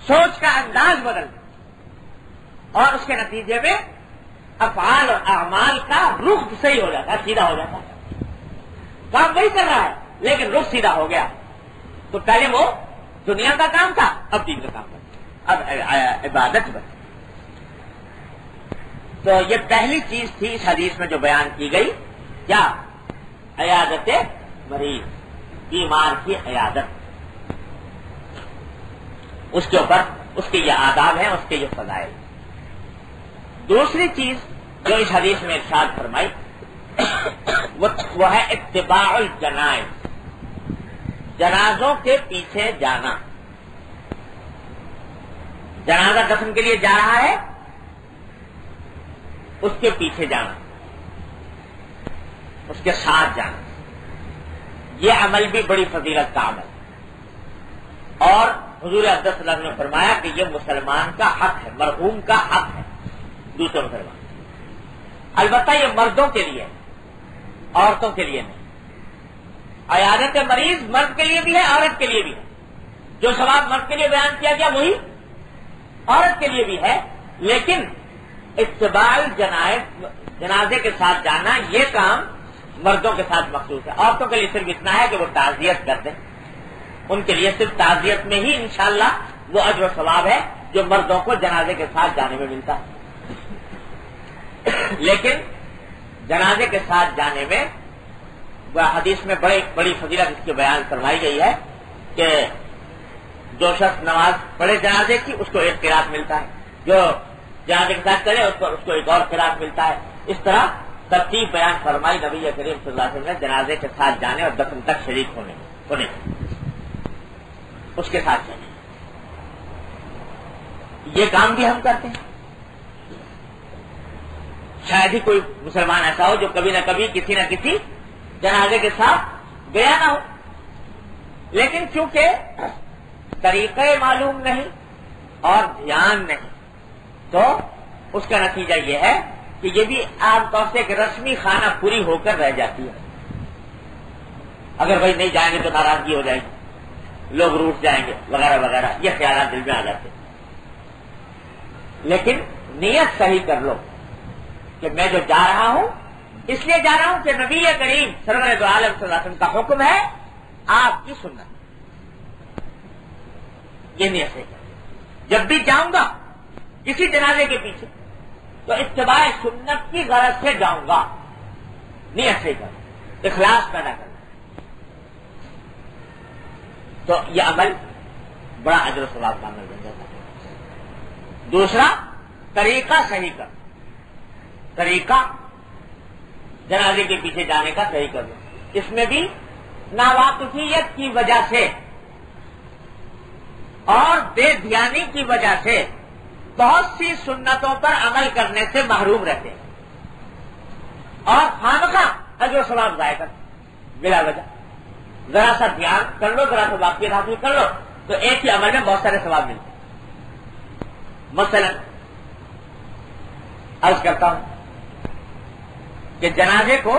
سوچ کا انداز بدل دیتے، اور اس کے نتیجے میں افعال اور اعمال کا رخ صحیح ہو جاتا ہے، سیدھا ہو جاتا ہے۔ کام وہی کر رہا ہے لیکن رخ سیدھا ہو گیا، تو پہلے وہ دنیا کا کام تھا، اب دین کا کام بن، اب عبادت بن۔ تو یہ پہلی چیز تھی اس حدیث میں جو بیان کی گئی، کیا؟ عیادت مریض، بیمار کی عیادت، اس کے اوپر اس کے یہ آداب ہیں، اس کے یہ فضائل۔ دوسری چیز جو اس حدیث میں ارشاد فرمائی وہ ہے اتباع الجنائز، جنازوں کے پیچھے جانا۔ جنازہ دفن کے لیے جا رہا ہے، اس کے پیچھے جانا، اس کے ساتھ جانا، یہ عمل بھی بڑی فضیلت کا عمل، اور حضور اقدس صلی اللہ علیہ وسلم نے فرمایا کہ یہ مسلمان کا حق ہے، مرحوم کا حق ہے دوسرے مسلمان۔ البتہ یہ مردوں کے لیے، عورتوں کے لیے نہیں۔ عیادت مریض مرد کے لیے بھی ہے، عورت کے لیے بھی ہے۔ جو ثواب مرد کے لیے بیان کیا گیا وہی عورت کے لیے بھی ہے، لیکن اتباع الجنائز، جنازے کے ساتھ جانا، یہ کام مردوں کے ساتھ مخصوص ہے۔ عورتوں کے لیے صرف اتنا ہے کہ وہ تعزیت کر دیں، ان کے لیے صرف تعزیت میں ہی انشاءاللہ وہ اجر و ثواب ہے جو مردوں کو جنازے کے ساتھ جانے میں ملتا ہے۔ لیکن جنازے کے ساتھ جانے میں حدیث میں بڑی فضیلت اس کی بیان فرمائی گئی ہے کہ جو شخص نماز پڑھے جنازے کی اس کو ایک قرات ملتا ہے، جو جنازے کے ساتھ چلے اس کو ایک اور قرات ملتا ہے۔ اس طرح ترتیب بیان فرمائی نبی کریم صلی اللہ علیہ وسلم نے جنازے کے ساتھ جانے اور دفن تک شریک ہونے اس کے ساتھ چلے۔ یہ کام بھی ہم کرتے ہیں، شاید ہی کوئی مسلمان ایسا ہو جو کبھی نہ کبھی کسی نہ کسی جنازے کے ساتھ گیا نہ ہو، لیکن چونکہ طریقے معلوم نہیں اور دھیان نہیں، تو اس کا نتیجہ یہ ہے کہ یہ بھی عام طور سے ایک رسمی خانہ پوری ہو کر رہ جاتی ہے۔ اگر بھائی نہیں جائیں گے تو ناراضگی ہو جائے گی، لوگ روٹ جائیں گے وغیرہ وغیرہ، یہ خیالات دل میں آ جاتے ہیں۔ لیکن نیت صحیح کر لو کہ میں جو جا رہا ہوں اس لیے جا رہا ہوں کہ نبی کریم سرور دو عالم صلی اللہ علیہ وسلم کا حکم ہے، آپ کی سنت، یہ نیت صحیح کر۔ جب بھی جاؤں گا کسی جنازے کے پیچھے تو اتباع سنت کی غرض سے جاؤں گا، نیت صحیح کر، اخلاص پیدا کرنا، تو یہ عمل بڑا اجر و ثواب کا عمل بن جاتا ہے۔ دوسرا، طریقہ صحیح کر، طریقہ جنازے کے پیچھے جانے کا صحیح کر لو۔ اس میں بھی ناواقفیت کی وجہ سے اور بے دھیانی کی وجہ سے بہت سی سنتوں پر عمل کرنے سے محروم رہتے ہیں اور خامخواہ اجر و ثواب ضائع کرتے بلا وجہ۔ ذرا سا دھیان کر لو، ذرا سا واقعیت حاصل کر لو تو ایک ہی عمل میں بہت سارے ثواب ملتے ہیں۔ مثلا عرض کرتا ہوں کہ جنازے کو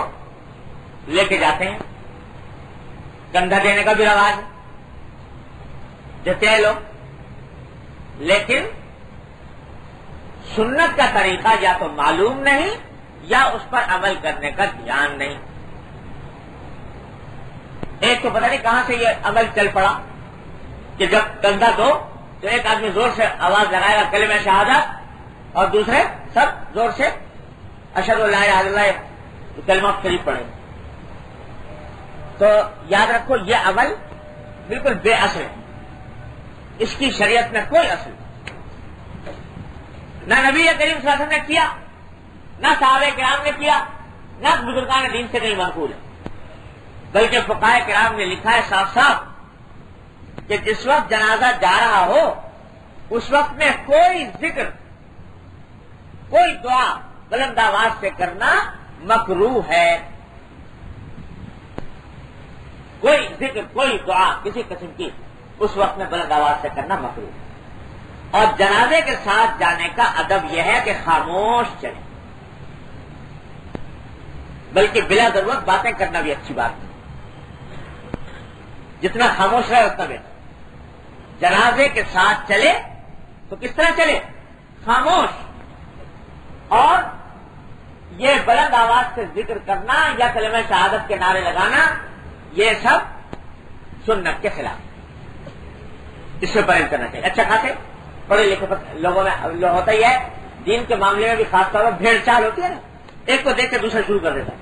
لے کے جاتے ہیں، کندھا دینے کا بھی رواج ہے، دیتے ہیں لوگ، لیکن سنت کا طریقہ یا تو معلوم نہیں یا اس پر عمل کرنے کا دھیان نہیں۔ ایک تو پتہ نہیں کہاں سے یہ عمل چل پڑا کہ جب کندھا دو تو ایک آدمی زور سے آواز لگائے گا کلمہ شہادت اور دوسرے سب زور سے اشہد ان لا الہ الا اللہ کلمہ شریف پڑھیں۔ تو یاد رکھو یہ عمل بالکل بے اصل ہے، اس کی شریعت میں کوئی اصل نہیں، نہ نبی کریم صلی اللہ علیہ وسلم نے کیا، نہ صحابہ کرام نے کیا، نہ بزرگان دین سے نہیں منقول ہے، بلکہ فقہاء کرام نے لکھا ہے صاف صاف کہ جس وقت جنازہ جا رہا ہو اس وقت میں کوئی ذکر کوئی دعا بلند آواز سے کرنا مکروہ ہے. کوئی ذکر کوئی دعا کسی قسم کی اس وقت میں بلند آواز سے کرنا مکروہ ہے. اور جنازے کے ساتھ جانے کا ادب یہ ہے کہ خاموش چلے، بلکہ بلا ضرورت باتیں کرنا بھی اچھی بات نہیں. جتنا خاموش رہے اتنا بہتر. جنازے کے ساتھ چلے تو کس طرح چلے؟ خاموش. اور یہ بلند آواز سے ذکر کرنا یا کلمہ شہادت کے نعرے لگانا یہ سب سنت کے خلاف، اس سے پرہیز کرنا چاہیے. اچھا خاصے پڑھے لکھے لوگوں میں ہوتا ہی ہے، دین کے معاملے میں بھی خاص طور پر بھیڑ چال ہوتی ہے نا. ایک کو دیکھ کے دوسرا شروع کر دیتا ہے.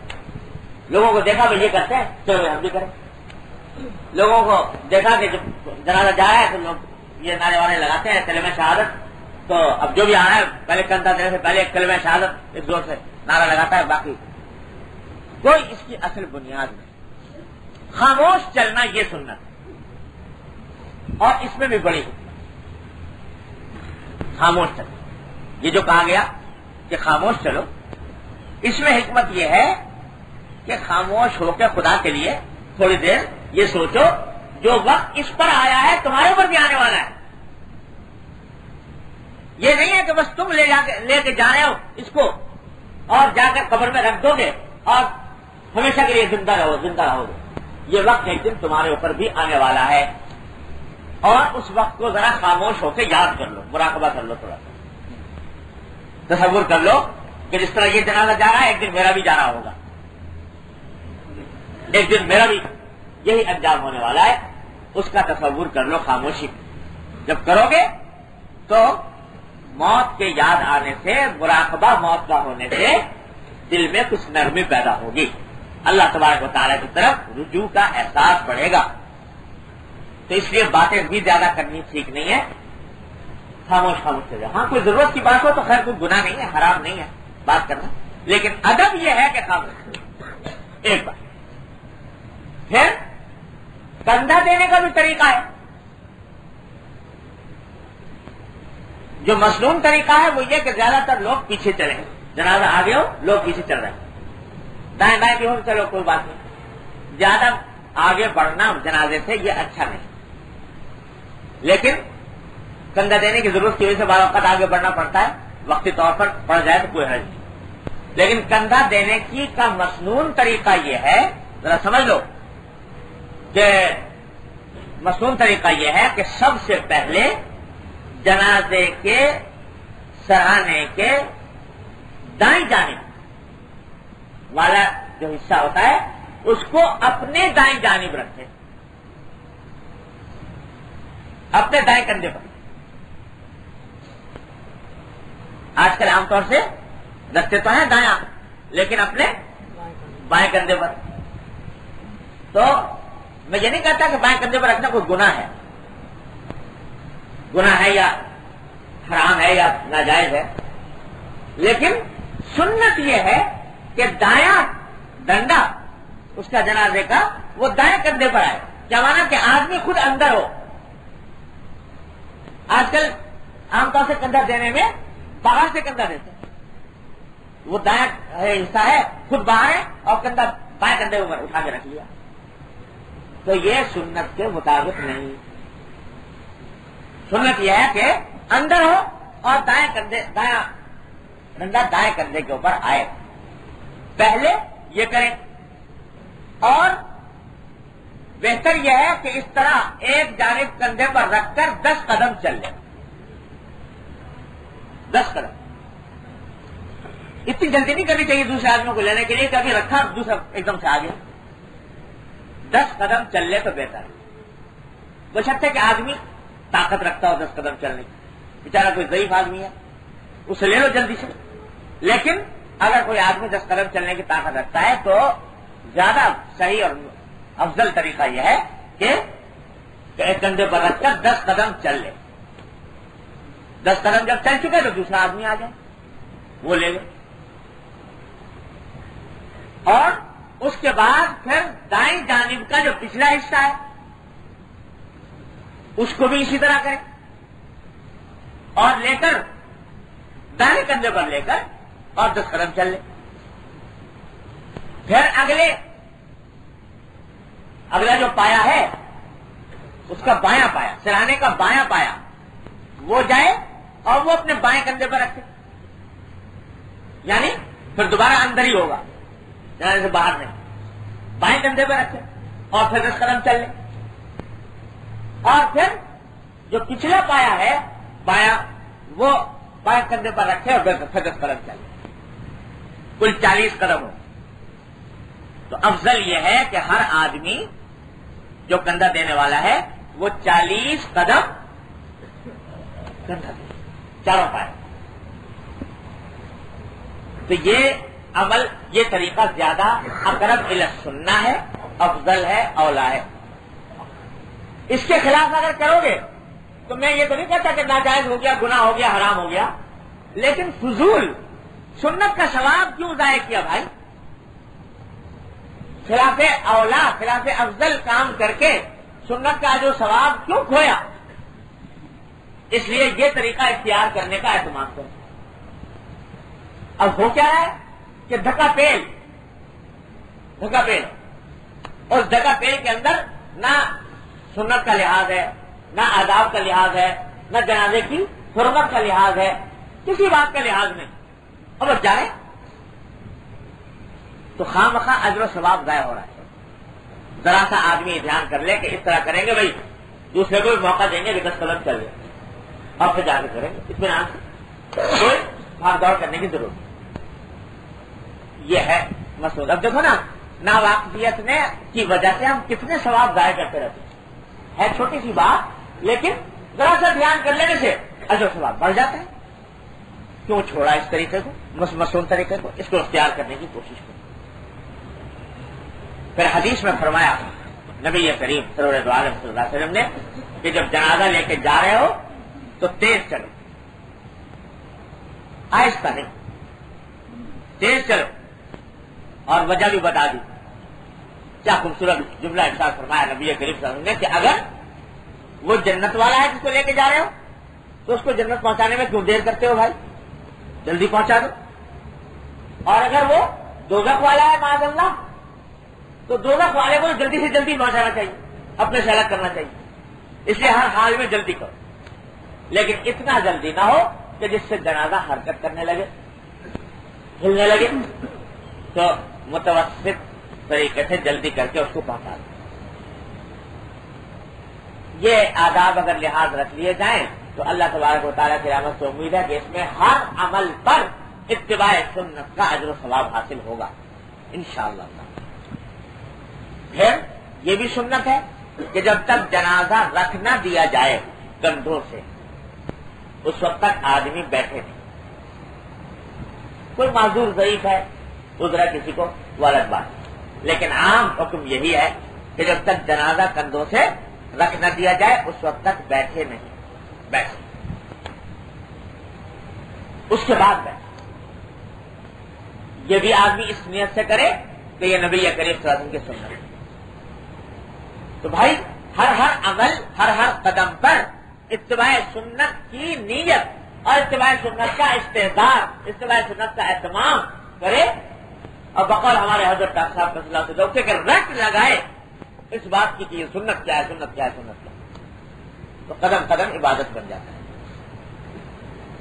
لوگوں کو دیکھا بھائی یہ کرتے ہیں چلو ہم بھی کریں. لوگوں کو دیکھا کہ جب جنازہ جا رہا ہے تو لوگ یہ نعرے وانے لگاتے ہیں کلمہ شہادت. تو اب جو بھی آ رہا ہے پہلے کندھا دینے سے پہلے ایک کلمہ شہادت ایک زور سے نعرہ لگاتا ہے، باقی کوئی اس کی اصل بنیاد نہیں. خاموش چلنا یہ سننا ہے. اور اس میں بھی بڑی خاموش چلو، یہ جو کہا گیا کہ خاموش چلو، اس میں حکمت یہ ہے کہ خاموش ہو کے خدا کے لیے تھوڑی دیر یہ سوچو جو وقت اس پر آیا ہے تمہارے اوپر بھی آنے والا ہے. یہ نہیں ہے کہ بس تم لے کے جا رہے ہو اس کو اور جا کر قبر میں رکھ دو گے اور ہمیشہ کے لیے زندہ رہو گے. یہ وقت ایک دن تمہارے اوپر بھی آنے والا ہے. اور اس وقت کو ذرا خاموش ہو کے یاد کر لو، مراقبہ کر لو، تھوڑا تصور کر لو کہ جس طرح یہ جنازہ جا رہا ہے ایک دن میرا بھی جا رہا ہوگا، ایک دن میرا بھی یہی انجام ہونے والا ہے. اس کا تصور کر لو خاموشی. جب کرو گے تو موت کے یاد آنے سے، مراقبہ موت کا ہونے سے دل میں کچھ نرمی پیدا ہوگی. اللہ تبارک و تعالیٰ کی طرف رجوع کا احساس بڑھے گا. تو اس لیے باتیں بھی زیادہ کرنی ٹھیک نہیں ہے. خاموش سے جائے. ہاں کوئی ضرورت کی بات ہو تو خیر کوئی گناہ نہیں ہے، حرام نہیں ہے بات کرنا، لیکن ادب یہ ہے کہ خاموش. ایک بات. پھر کندھا دینے کا بھی طریقہ ہے. جو مسنون طریقہ ہے وہ یہ کہ زیادہ تر لوگ پیچھے چلیں. جنازہ آگے ہو، لوگ پیچھے چل رہے ہیں. دائیں بائیں بھی ہو چلو کوئی بات نہیں. زیادہ آگے بڑھنا جنازے سے یہ اچھا نہیں. لیکن کندھا دینے کی ضرورت کی وجہ سے بعض وقت آگے بڑھنا پڑتا ہے، وقتی طور پر پڑ جائے تو کوئی حرج نہیں. لیکن کندھا دینے کی کا مسنون طریقہ یہ ہے، ذرا سمجھ لو کہ مسنون طریقہ یہ ہے کہ سب سے پہلے جنازے کے سرانے کے دائیں جانب والا جو حصہ ہوتا ہے اس کو اپنے دائیں جانب رکھے، اپنے دائیں کندھے پر. آج کل عام طور سے رکھتے تو ہیں دائیں، لیکن اپنے بائیں کندھے پر. تو میں یہ نہیں کہتا کہ بائیں کندھے پر رکھنا کوئی گناہ ہے، گناہ ہے یا حرام ہے یا ناجائز ہے، لیکن سنت یہ ہے کہ دایاں ڈنڈا اس کا جنازے کا وہ دائیں کندھے پر آئے. کیا مانا کہ آدمی خود اندر ہو. آج کل عام طور سے کندھا دینے میں باہر سے کندھا دیتے ہیں. وہ دائیں حصہ ہے خود باہر ہے اور کندھا بائیں کندھے اوپر اٹھا کے رکھ لیا. تو یہ سنت کے مطابق نہیں. سنت یہ ہے کہ اندر ہو اور دائیں ڈنڈا دائیں کندھے کے اوپر آئے. پہلے یہ کریں. اور بہتر یہ ہے کہ اس طرح ایک جانب کندھے پر رکھ کر 10 قدم چل لیں. 10 قدم. اتنی جلدی نہیں کرنی چاہیے دوسرے آدمیوں کو لینے کے لیے کہ ابھی رکھا دوسرا ایک دم سے آ گیا. 10 قدم چل لے تو بہتر ہے. بشرطے کہ آدمی طاقت رکھتا ہو 10 قدم چلنے کی. بیچارہ کوئی ضعیف آدمی ہے اسے لے لو جلدی سے. لیکن اگر کوئی آدمی 10 قدم چلنے کی طاقت رکھتا ہے تو زیادہ صحیح اور افضل طریقہ یہ ہے کہ ایک کندھے پر رکھ کر 10 قدم چل لے. 10 قدم جب چل چکے تو دوسرا آدمی آ جائے وہ لے لے. اور اس کے بعد پھر دائیں جانب کا جو پچھلا حصہ ہے اس کو بھی اسی طرح کریں اور لے کر دائیں کندھے پر لے کر اور 10 قدم چل لے. پھر اگلا جو پایا ہے اس کا بایاں پایا، سرانے کا بایاں پایا وہ جائے اور وہ اپنے بائیں کندھے پر رکھے، یعنی پھر دوبارہ اندر ہی ہوگا، سرانے سے باہر نہیں، بائیں کندھے پر رکھے اور پھر 10 قدم چل لے. اور پھر جو پچھلا پایا ہے بایاں وہ بائیں کندھے پر رکھے اور پھر 10 قدم چل لے، کل 40 قدم ہو. تو افضل یہ ہے کہ ہر آدمی جو کندھا دینے والا ہے وہ 40 قدم کندھا دے، چاروں پائے. تو یہ عمل، یہ طریقہ زیادہ اقرب الی السنہ ہے، افضل ہے، اولا ہے. اس کے خلاف اگر کرو گے تو میں یہ تو نہیں کہتا کہ ناجائز ہو گیا، گناہ ہو گیا، حرام ہو گیا، لیکن فضول سنت کا ثواب کیوں ضائع کیا بھائی؟ خلاف اولا، خلاف افضل کام کر کے سنت کا جو ثواب کیوں کھویا؟ اس لیے یہ طریقہ اختیار کرنے کا اہتمام کرو. اب ہو کیا ہے کہ دھکا پیل، اور دھکا پیل کے اندر نہ سنت کا لحاظ ہے، نہ آداب کا لحاظ ہے، نہ جنازے کی حرمت کا لحاظ ہے، کسی بات کا لحاظ نہیں. اب جائے تو خواہ مخواہ اجر و ثواب ضائع ہو رہا ہے. ذرا سا آدمی دھیان کر لے کہ اس طرح کریں گے بھائی، دوسرے کو بھی موقع دیں گے کہ 10 قدم چل جائے اور پھر جا کے کریں گے، اطمینان سے، کوئی بھاگ دوڑ کرنے کی ضرورت نہیں. یہ ہے مسئلہ. اب دیکھو نا، ناواقفیت کی وجہ سے ہم کتنے ثواب ضائع کرتے رہتے ہیں. ہے چھوٹی سی بات، لیکن ذرا سا دھیان کر لینے سے اجر و ثواب بڑھ جاتا ہے. کیوں چھوڑا اس طریقے کو، مصون طریقے کو؟ اس کو اختیار کرنے کی کوشش کرو. پھر حدیث میں فرمایا نبی کریم صلی اللہ علیہ وسلم نے کہ جب جنازہ لے کے جا رہے ہو تو تیز چلو، آہستہ نہیں، تیز چلو. اور وجہ بھی بتا دی. کیا خوبصورت جملہ ارشاد فرمایا نبی کریم صلی اللہ علیہ وسلم نے کہ اگر وہ جنت والا ہے جس کو لے کے جا رہے ہو تو اس کو جنت پہنچانے میں کیوں دیر کرتے ہو بھائی؟ جلدی پہنچا دو. اور اگر وہ دوزخ والا ہے معاذ اللہ تو دوزخ والے کو جلدی سے جلدی پہنچانا چاہیے، اپنے سے الگ کرنا چاہیے. اس لیے ہر حال میں جلدی کرو، لیکن اتنا جلدی نہ ہو کہ جس سے جنازہ حرکت کرنے لگے، ہلنے لگے. تو متوسط طریقے سے جلدی کر کے اس کو پہنچا دیں. یہ آداب اگر لحاظ رکھ لیے جائیں تو اللہ تبارک و تعالیٰ کی رحمت سے امید ہے کہ اس میں ہر عمل پر اتباع سنت کا اجر و ثواب حاصل ہوگا انشاءاللہ. پھر یہ بھی سنت ہے کہ جب تک جنازہ رکھ نہ دیا جائے کندھوں سے اس وقت تک آدمی بیٹھے نہیں. کوئی معذور ضعیف ہے، عذر کسی کو، وہ الگ بات، لیکن عام حکم یہی ہے کہ جب تک جنازہ کندھوں سے رکھ نہ دیا جائے اس وقت تک بیٹھے نہیں. بیٹھے اس کے بعد بیٹھے. یہ بھی آدمی اس نیت سے کرے کہ یہ نبی کریم صلی اللہ علیہ وسلم کی سنت ہے. تو بھائی ہر عمل، ہر قدم پر اتباع سنت کی نیت اور اتباع سنت کا استحضار، اتباع سنت کا اہتمام کرے. اور بقول ہمارے حضرت ڈاکٹر صاحب صلی اللہ علیہ وسلم کہ رٹ لگائے اس بات کی کہ یہ سنت کیا ہے، سنت کیا ہے، سنت کیا ہے، تو قدم قدم عبادت بن جاتا ہے.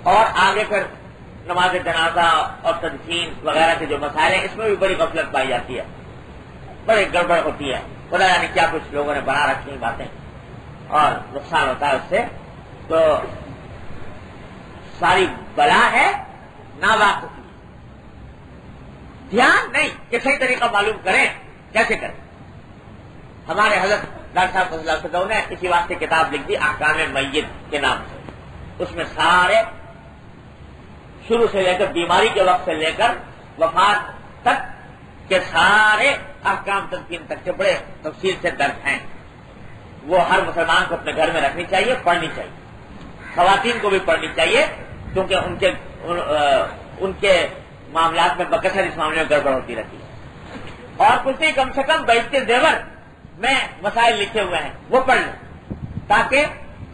اور آگے پھر نماز جنازہ اور تدفین وغیرہ کے جو مسائل ہیں اس میں بھی بڑی غفلت پائی جاتی ہے، بڑی گڑبڑ ہوتی ہے. خدا یعنی کیا کچھ لوگوں نے بنا رکھی باتیں اور نقصان ہوتا ہے اس سے. تو ساری بلا ہے ناواقفی. دھیان نہیں کہ صحیح طریقہ معلوم کریں، کیسے کریں. ہمارے حضرت ڈاکٹر صاحب صلی اللہ علیہ وسلم نے اسی واسطے کتاب لکھ دی احکام میت کے نام سے. اس میں سارے شروع سے لے کر بیماری کے وقت سے لے کر وفات تک کے سارے احکام تدفین تک کے بڑے تفصیل سے درج ہیں. وہ ہر مسلمان کو اپنے گھر میں رکھنی چاہیے، پڑھنی چاہیے. خواتین کو بھی پڑھنی چاہیے کیونکہ ان کے معاملات میں بکثر اس معاملے میں گڑبڑ ہوتی رہتی ہے. اور کچھ نہیں، کم سے کم بیت کے زیور میں مسائل لکھے ہوئے ہیں وہ پڑھ لیں، تاکہ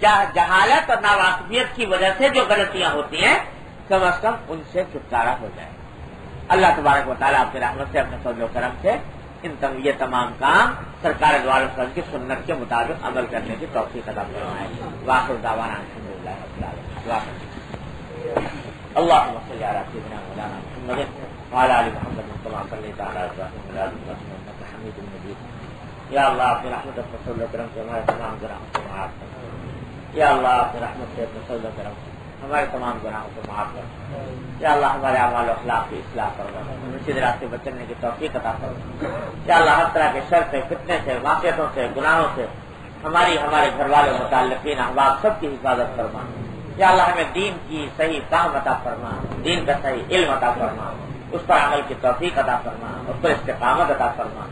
جہالت اور ناواقفیت کی وجہ سے جو غلطیاں ہوتی ہیں کم از کم ان سے چھٹکارا ہو جائے. اللہ تبارک و تعالیٰ اپنی رحمت سے اپنے فضل و کرم سے یہ تمام کام سرکار دو عالم صلی اللہ علیہ وسلم کی سنت کے مطابق عمل کرنے کی توفیق عطا فرمائے. واخر دعوانا الحمدللہ رب العالمین. اللهم صل على سيدنا مولانا محمد وعلى ال محمد كما صليت على ابراهيم وعلى ال ابراهيم انك حميد مجيد. یا اللہ اپنی رحمت اور فضل و کرم سے ہمارے تمام گناہوں کو معاف کر. یا اللہ اپنی رحمت سے اپنے فضل و کرم سے ہمارے تمام گناہوں کو معاف کر. یا اللہ ہمارے اعمال و اخلاق کی اصلاح فرما. رشید راستے بچنے کی توفیق عطا فرما. یا اللہ ہر طرح کے شر سے، فتنے سے، معصیتوں سے، گناہوں سے ہمارے گھر والے متعلقین احباب سب کی حفاظت فرما. یا اللہ ہمیں دین کی صحیح فہم عطا فرما، دین کا صحیح علم عطا فرما، اس پر عمل کی توفیق عطا فرما، اس پر استقامت عطا فرما.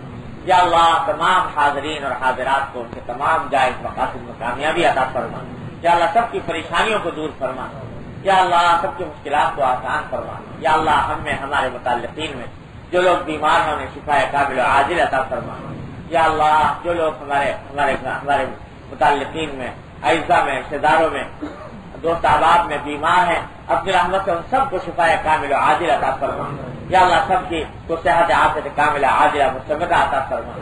یا اللہ تمام حاضرین اور حاضرات کو ان کے تمام جائز مقاصد میں کامیابی عطا فرما. یا اللہ سب کی پریشانیوں کو دور فرما. یا اللہ سب کی مشکلات کو آسان فرما. یا اللہ ہم میں ہمارے متعلقین میں جو لوگ بیمار ہیں انہیں شفا کامل و عاجل عطا فرما. یا اللہ جو لوگ ہمارے متعلقین میں، اعزاء میں، رشتہ داروں میں، دوست احباب میں بیمار ہیں، اپنی رحمت سے ان سب کو شفا کامل و عاجل عطا فرما. یا اللہ سب کی کو صحت عافیت کامل عاجلہ مستمرہ عطا فرما.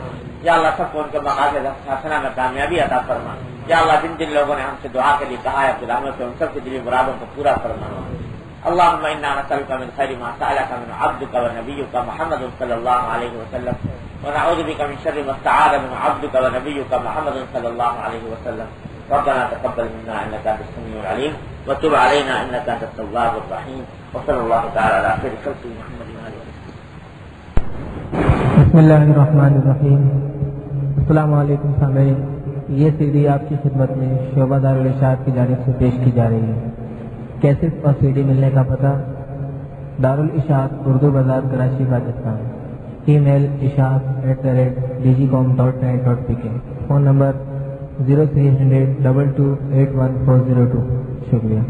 یا اللہ سب کو ان کے مقاصد حسنہ میں کامیابی عطا فرما. یا اللہ جن لوگوں نے ہم سے دعا کے لیے کہا ہے اپنی رحمت سے ان سب کی دلی مرادوں کو پورا فرما. اللهم انا نسألك من خير ما سألك من عبدك ونبيك محمد صلى الله عليه وسلم ونعوذ بك من شر ما استعاذ من عبدك ونبيك محمد صلى الله عليه وسلم. ربنا تقبل منا انك انت السميع العليم وتب علينا انك انت التواب الرحيم وصلى الله تعالى على خير خلقه محمد وعلى اله. بسم اللہ الرحمن الرحیم. السلام علیکم سامعین، یہ CD آپ کی خدمت میں شعبہ دارالارشاد کی جانب سے پیش کی جا رہی ہے. کیسٹ اور CD ملنے کا پتہ: دارالارشاد، اردو بازار، کراچی، پاکستان. ای میل ishaq@digicom.net.pk. Phone number 0300 22 81402. شکریہ.